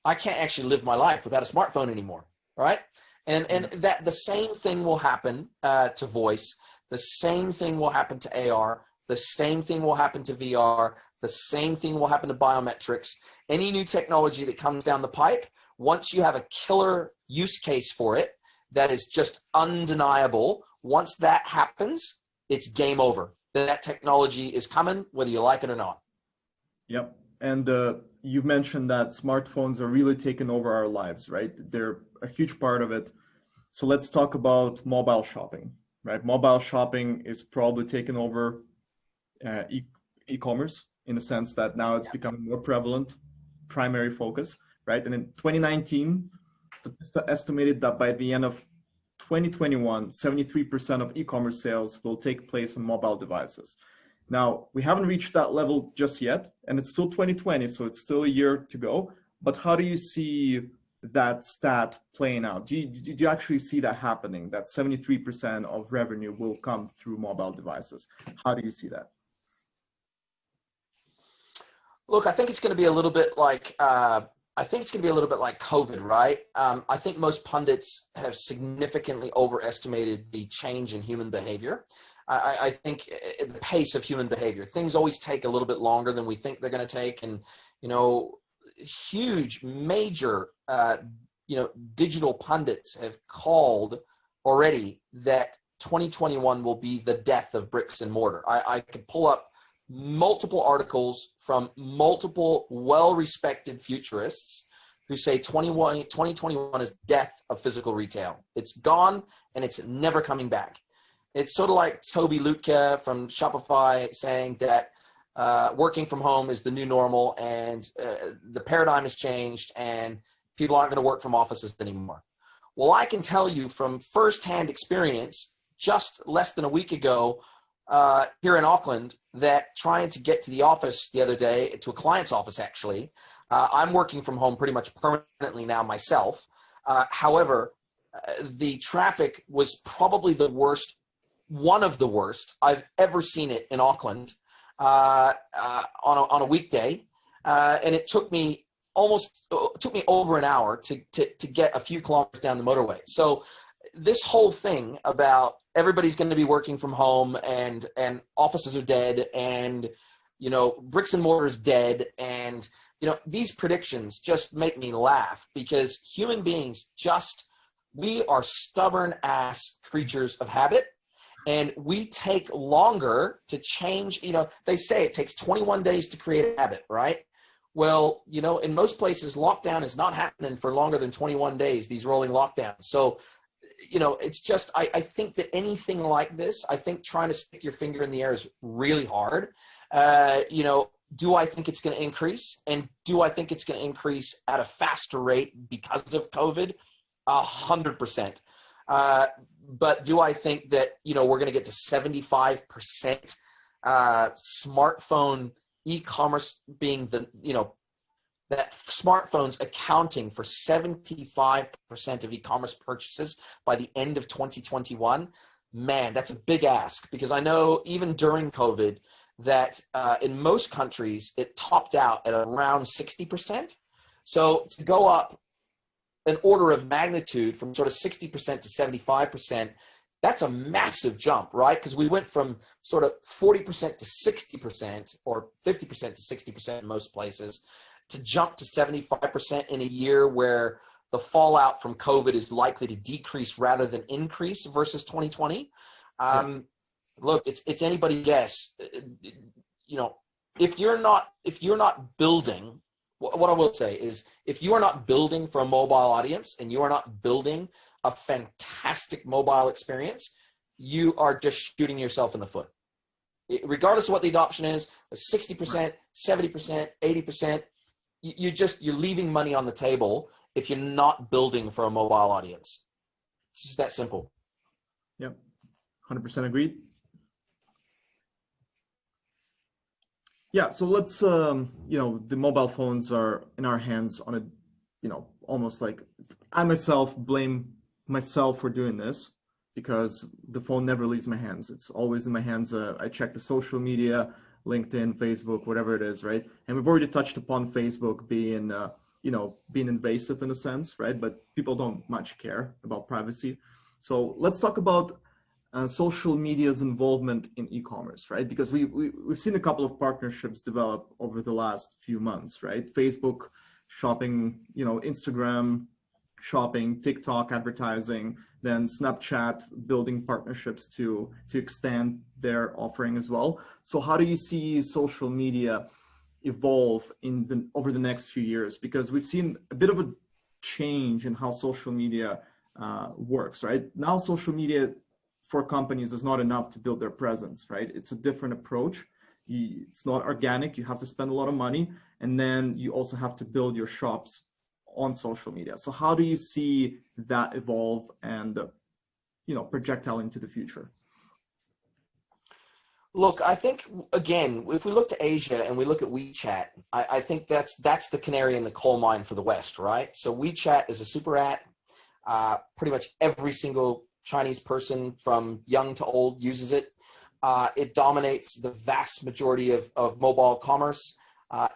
I can't actually live my life without a smartphone anymore. Right. And that the same thing will happen to voice. The same thing will happen to AR. The same thing will happen to VR. The same thing will happen to biometrics. Any new technology that comes down the pipe, once you have a killer use case for it that is just undeniable, once that happens, it's game over. That technology is coming, whether you like it or not. Yep. And you've mentioned that smartphones are really taking over our lives, right? They're a huge part of it. So let's talk about mobile shopping, right? Mobile shopping is probably taking over e-commerce in the sense that now it's becoming more prevalent, primary focus, right? And in 2019, Statista estimated that by the end of 2021, 73% of e-commerce sales will take place on mobile devices. Now, we haven't reached that level just yet, and it's still 2020, so it's still a year to go. But how do you see that stat playing out? Do you actually see that happening, that 73% of revenue will come through mobile devices? How do you see that? Look, I think it's going to be a little bit like COVID, right? I think most pundits have significantly overestimated the change in human behavior. I think the pace of human behavior, things always take a little bit longer than we think they're going to take. And, huge, major, digital pundits have called already that 2021 will be the death of bricks and mortar. I could pull up multiple articles from multiple well-respected futurists who say 2021 is death of physical retail. It's gone and it's never coming back. It's sort of like Toby Lutke from Shopify saying that working from home is the new normal and the paradigm has changed and people aren't going to work from offices anymore. Well, I can tell you from firsthand experience, just less than a week ago here in Auckland, that trying to get to the office the other day, to a client's office actually, I'm working from home pretty much permanently now myself. However, the traffic was probably the worst, one of the worst I've ever seen it in Auckland on a weekday, and it took me over an hour to get a few kilometers down the motorway. So this whole thing about everybody's going to be working from home, and offices are dead, and bricks and mortar is dead, and these predictions just make me laugh, because human beings we are stubborn ass creatures of habit, and we take longer to change. They say it takes 21 days to create a habit, right? Well, in most places, lockdown is not happening for longer than 21 days, these rolling lockdowns. So, it's just, I think that anything like this, I think trying to stick your finger in the air is really hard. Do I think it's going to increase? And do I think it's going to increase at a faster rate because of COVID? 100%. But do I think that, we're going to get to 75% smartphone e-commerce being that smartphones accounting for 75% of e-commerce purchases by the end of 2021? Man, that's a big ask, because I know even during COVID that in most countries it topped out at around 60%. So to go up an order of magnitude from sort of 60% to 75%, that's a massive jump, right? Because we went from sort of 40% to 60%, or 50% to 60% in most places, to jump to 75% in a year where the fallout from COVID is likely to decrease rather than increase versus 2020. Look, it's anybody's guess. If you're not building, what I will say is, if you are not building for a mobile audience and you are not building a fantastic mobile experience, you are just shooting yourself in the foot. Regardless of what the adoption is, 60%, 70%, 80%, you're leaving money on the table if you're not building for a mobile audience. It's just that simple. Yep, 100% agreed. Yeah, so let's, the mobile phones are in our hands on a, almost like, I myself blame myself for doing this, because the phone never leaves my hands. It's always in my hands. I check the social media, LinkedIn, Facebook, whatever it is, right? And we've already touched upon Facebook being, being invasive in a sense, right? But people don't much care about privacy. So let's talk about social media's involvement in e-commerce, right? Because we've seen a couple of partnerships develop over the last few months, right? Facebook shopping, Instagram shopping, TikTok advertising, then Snapchat building partnerships to extend their offering as well. So how do you see social media evolve over the next few years? Because we've seen a bit of a change in how social media works, right? Now social media for companies is not enough to build their presence, right? It's a different approach. It's not organic. You have to spend a lot of money, and then you also have to build your shops on social media. So how do you see that evolve and, projectile into the future? Look, I think, again, if we look to Asia and we look at WeChat, I think that's the canary in the coal mine for the West, right? So WeChat is a super app. Pretty much every single Chinese person from young to old uses it. It dominates the vast majority of mobile commerce,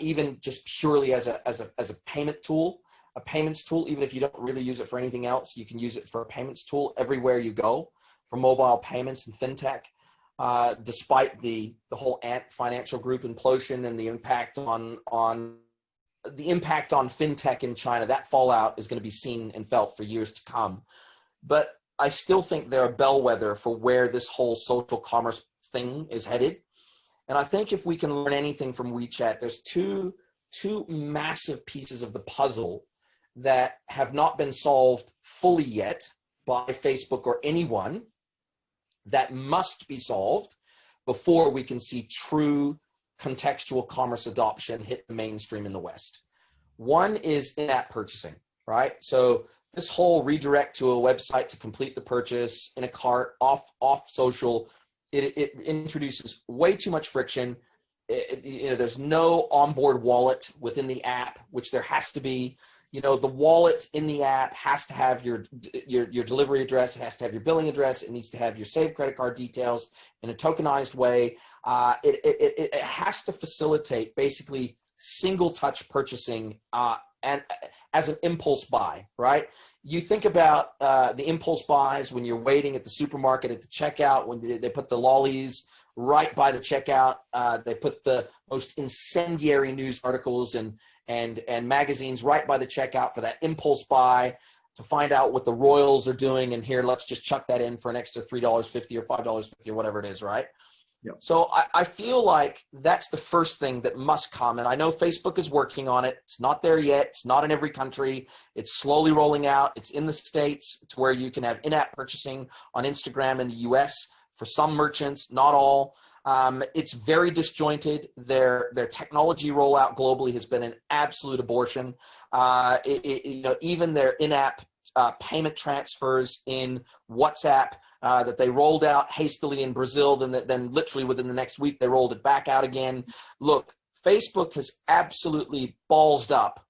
even just purely as a payment tool. A payments tool, even if you don't really use it for anything else, you can use it for a payments tool everywhere you go for mobile payments and fintech. Despite the whole Ant Financial Group implosion and the impact on fintech in China, that fallout is going to be seen and felt for years to come. But I still think they're a bellwether for where this whole social commerce thing is headed. And I think if we can learn anything from WeChat, there's two massive pieces of the puzzle that have not been solved fully yet by Facebook or anyone, that must be solved before we can see true contextual commerce adoption hit the mainstream in the West. One is in-app purchasing, right? So this whole redirect to a website to complete the purchase in a cart off social, it introduces way too much friction. There's no onboard wallet within the app, which there has to be. The wallet in the app has to have your delivery address. It has to have your billing address. It needs to have your saved credit card details in a tokenized way. It has to facilitate basically single touch purchasing and as an impulse buy, right? You think about the impulse buys when you're waiting at the supermarket at the checkout, when they put the lollies right by the checkout. They put the most incendiary news articles and magazines right by the checkout for that impulse buy to find out what the Royals are doing. And here, let's just chuck that in for an extra $3.50 or $5.50 or whatever it is, right? Yep. So I feel like that's the first thing that must come. And I know Facebook is working on it. It's not there yet. It's not in every country. It's slowly rolling out. It's in the States to where you can have in-app purchasing on Instagram in the US for some merchants, not all. It's very disjointed. Their technology rollout globally has been an absolute abortion. Even their in-app payment transfers in WhatsApp that they rolled out hastily in Brazil, then literally within the next week they rolled it back out again. Look, Facebook has absolutely ballsed up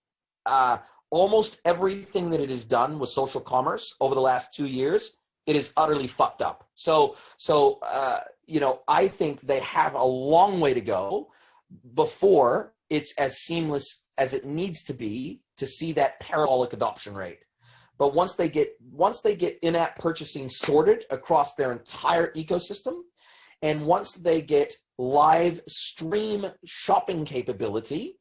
almost everything that it has done with social commerce over the last 2 years. It is utterly fucked up. So I think they have a long way to go before it's as seamless as it needs to be to see that parabolic adoption rate. But once they get in-app purchasing sorted across their entire ecosystem, and once they get live stream shopping capability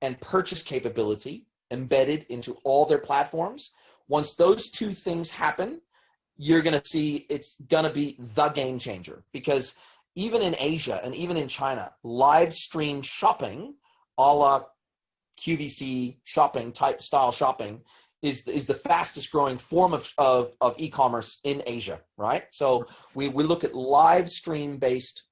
and purchase capability embedded into all their platforms, once those two things happen, you're going to see it's going to be the game changer. Because even in Asia and even in China, live stream shopping, a la QVC shopping type style shopping, is the fastest growing form of e-commerce in Asia, right? So we look at live stream based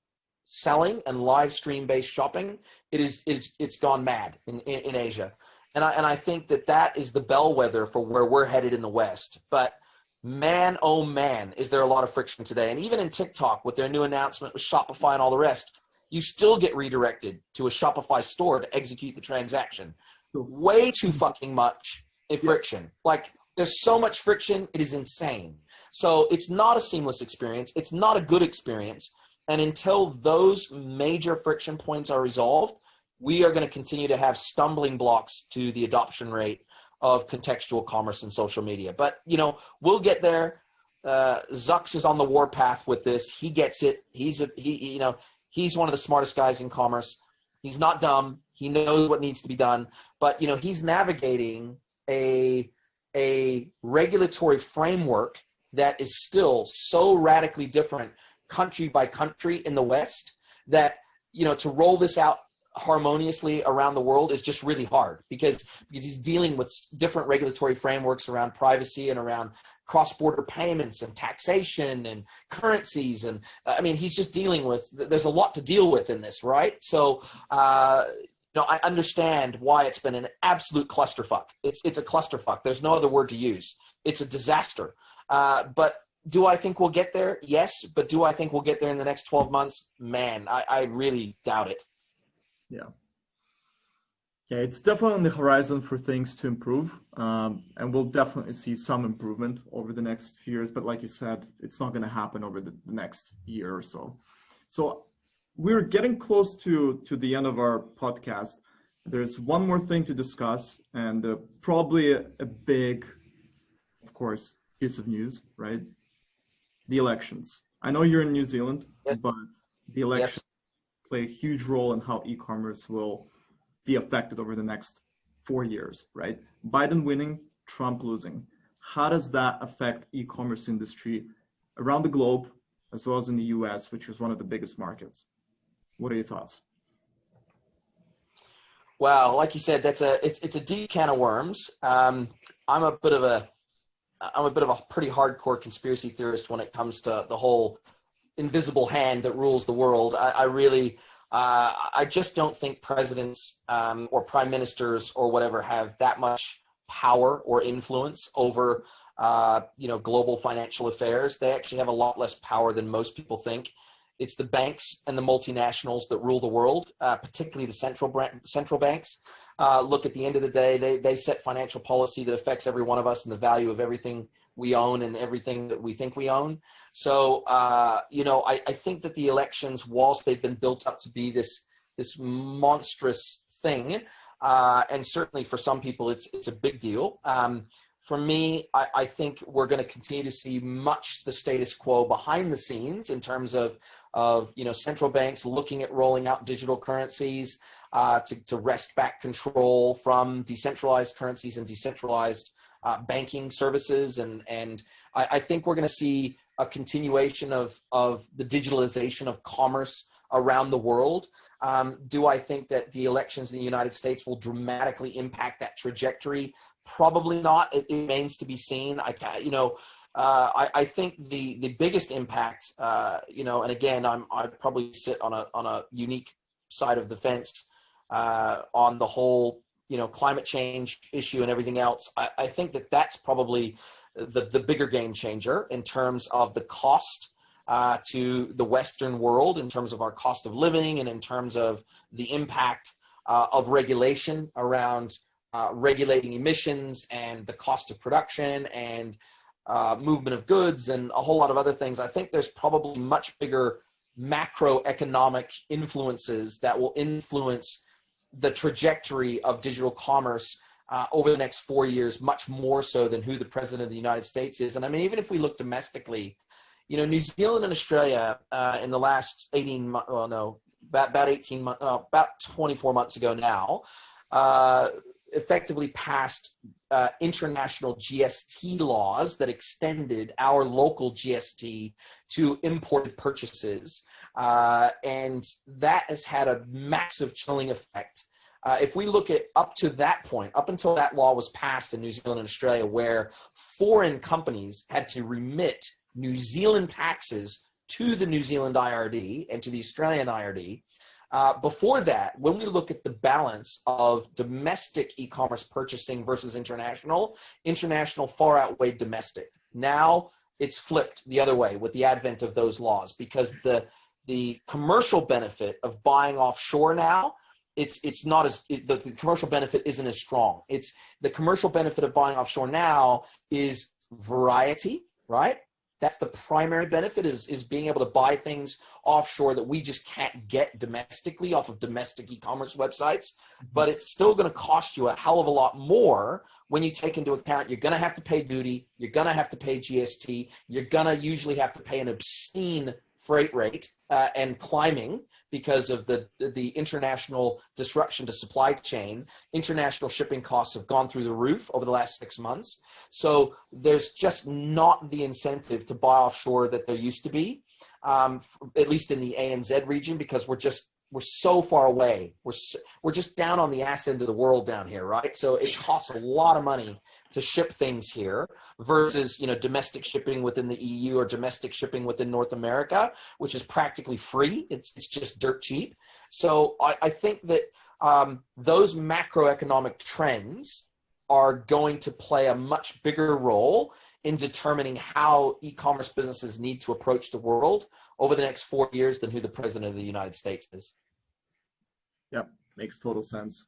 selling and live stream based shopping. It's gone mad in Asia. And I think that is the bellwether for where we're headed in the West. But man, oh man, is there a lot of friction today. And even in TikTok with their new announcement with Shopify and all the rest, you still get redirected to a Shopify store to execute the transaction. Way too fucking much friction. Like, there's so much friction, it is insane. So it's not a seamless experience. It's not a good experience. And until those major friction points are resolved, we are going to continue to have stumbling blocks to the adoption rate of contextual commerce and social media. But, we'll get there. Zucks is on the warpath with this. He gets it. He's one of the smartest guys in commerce. He's not dumb. He knows what needs to be done. But, he's navigating a regulatory framework that is still so radically different country by country in the West that, to roll this out harmoniously around the world is just really hard because he's dealing with different regulatory frameworks around privacy and around cross-border payments and taxation and currencies. And he's just dealing with, there's a lot to deal with in this, right? So, I understand why it's been an absolute clusterfuck. It's a clusterfuck. There's no other word to use. It's a disaster. But do I think we'll get there? Yes. But do I think we'll get there in the next 12 months? Man, I really doubt it. Yeah. Yeah, it's definitely on the horizon for things to improve. And we'll definitely see some improvement over the next few years. But like you said, it's not going to happen over the next year or so. So we're getting close to the end of our podcast. There's one more thing to discuss, and probably a big, of course, piece of news, right? The elections. I know you're in New Zealand, yes, but the elections play a huge role in how e-commerce will be affected over the next 4 years, right? Biden winning, Trump losing. How does that affect e-commerce industry around the globe, as well as in the US, which is one of the biggest markets? What are your thoughts? Well, like you said, it's a deep can of worms. I'm a bit of a pretty hardcore conspiracy theorist when it comes to the whole invisible hand that rules the world. I just don't think presidents or prime ministers or whatever have that much power or influence over global financial affairs. They actually have a lot less power than most people think. It's the banks and the multinationals that rule the world, particularly the central banks. Look, at the end of the day, they set financial policy that affects every one of us and the value of everything we own and everything that we think we own. So, I think that the elections, whilst they've been built up to be this monstrous thing, And certainly for some people, it's a big deal. For me, I think we're going to continue to see much the status quo behind the scenes in terms of central banks looking at rolling out digital currencies to wrest back control from decentralized currencies and decentralized banking services. And I think we're going to see a continuation of the digitalization of commerce around the world. Do I think that the elections in the United States will dramatically impact that trajectory? Probably not. It remains to be seen. I think the biggest impact, and again, I probably sit on a unique side of the fence on the whole, climate change issue and everything else. I think that's probably the bigger game changer in terms of the cost to the Western world, in terms of our cost of living, and in terms of the impact of regulation around regulating emissions and the cost of production and movement of goods and a whole lot of other things. I think there's probably much bigger macroeconomic influences that will influence the trajectory of digital commerce over the next 4 years, much more so than who the president of the United States is. And I mean, even if we look domestically, New Zealand and Australia in the last 18 months, well, no, about 18 months, about 24 months ago now, effectively passed international GST laws that extended our local GST to imported purchases. And that has had a massive chilling effect. If we look at up to that point, up until that law was passed in New Zealand and Australia, where foreign companies had to remit New Zealand taxes to the New Zealand IRD and to the Australian IRD. Before that, when we look at the balance of domestic e-commerce purchasing versus international far outweighed domestic. Now it's flipped the other way with the advent of those laws, because the commercial benefit of buying offshore now, it's not as, the commercial benefit isn't as strong. It's the commercial benefit of buying offshore now is variety, right? That's the primary benefit, is being able to buy things offshore that we just can't get domestically off of domestic e-commerce websites. But it's still going to cost you a hell of a lot more when you take into account you're going to have to pay duty, you're going to have to pay GST, you're going to usually have to pay an obscene freight rate and climbing because of the international disruption to supply chain. International shipping costs have gone through the roof over the last 6 months. So there's just not the incentive to buy offshore that there used to be, at least in the ANZ region, because we're so far away. We're just down on the ass end of the world down here, right? So it costs a lot of money to ship things here versus, domestic shipping within the EU or domestic shipping within North America, which is practically free. It's just dirt cheap. So I think that those macroeconomic trends are going to play a much bigger role in determining how e-commerce businesses need to approach the world over the next 4 years than who the president of the United States is. Yep, makes total sense.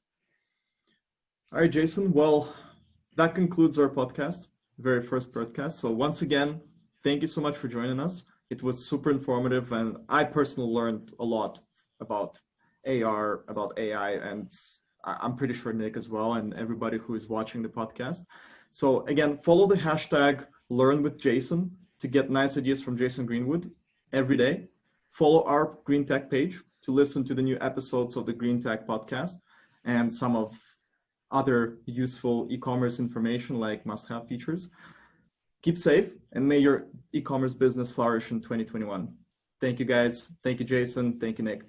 All right, Jason. Well, that concludes our podcast, very first podcast. So once again, thank you so much for joining us. It was super informative, and I personally learned a lot about AR, about AI, and I'm pretty sure Nick as well, and everybody who is watching the podcast. So again, follow the hashtag #LearnWithJason to get nice ideas from Jason Greenwood every day. Follow our Green Tech page to listen to the new episodes of the Green Tech podcast and some of other useful e-commerce information like must-have features. Keep safe, and may your e-commerce business flourish in 2021. Thank you, guys. Thank you, Jason. Thank you, Nick.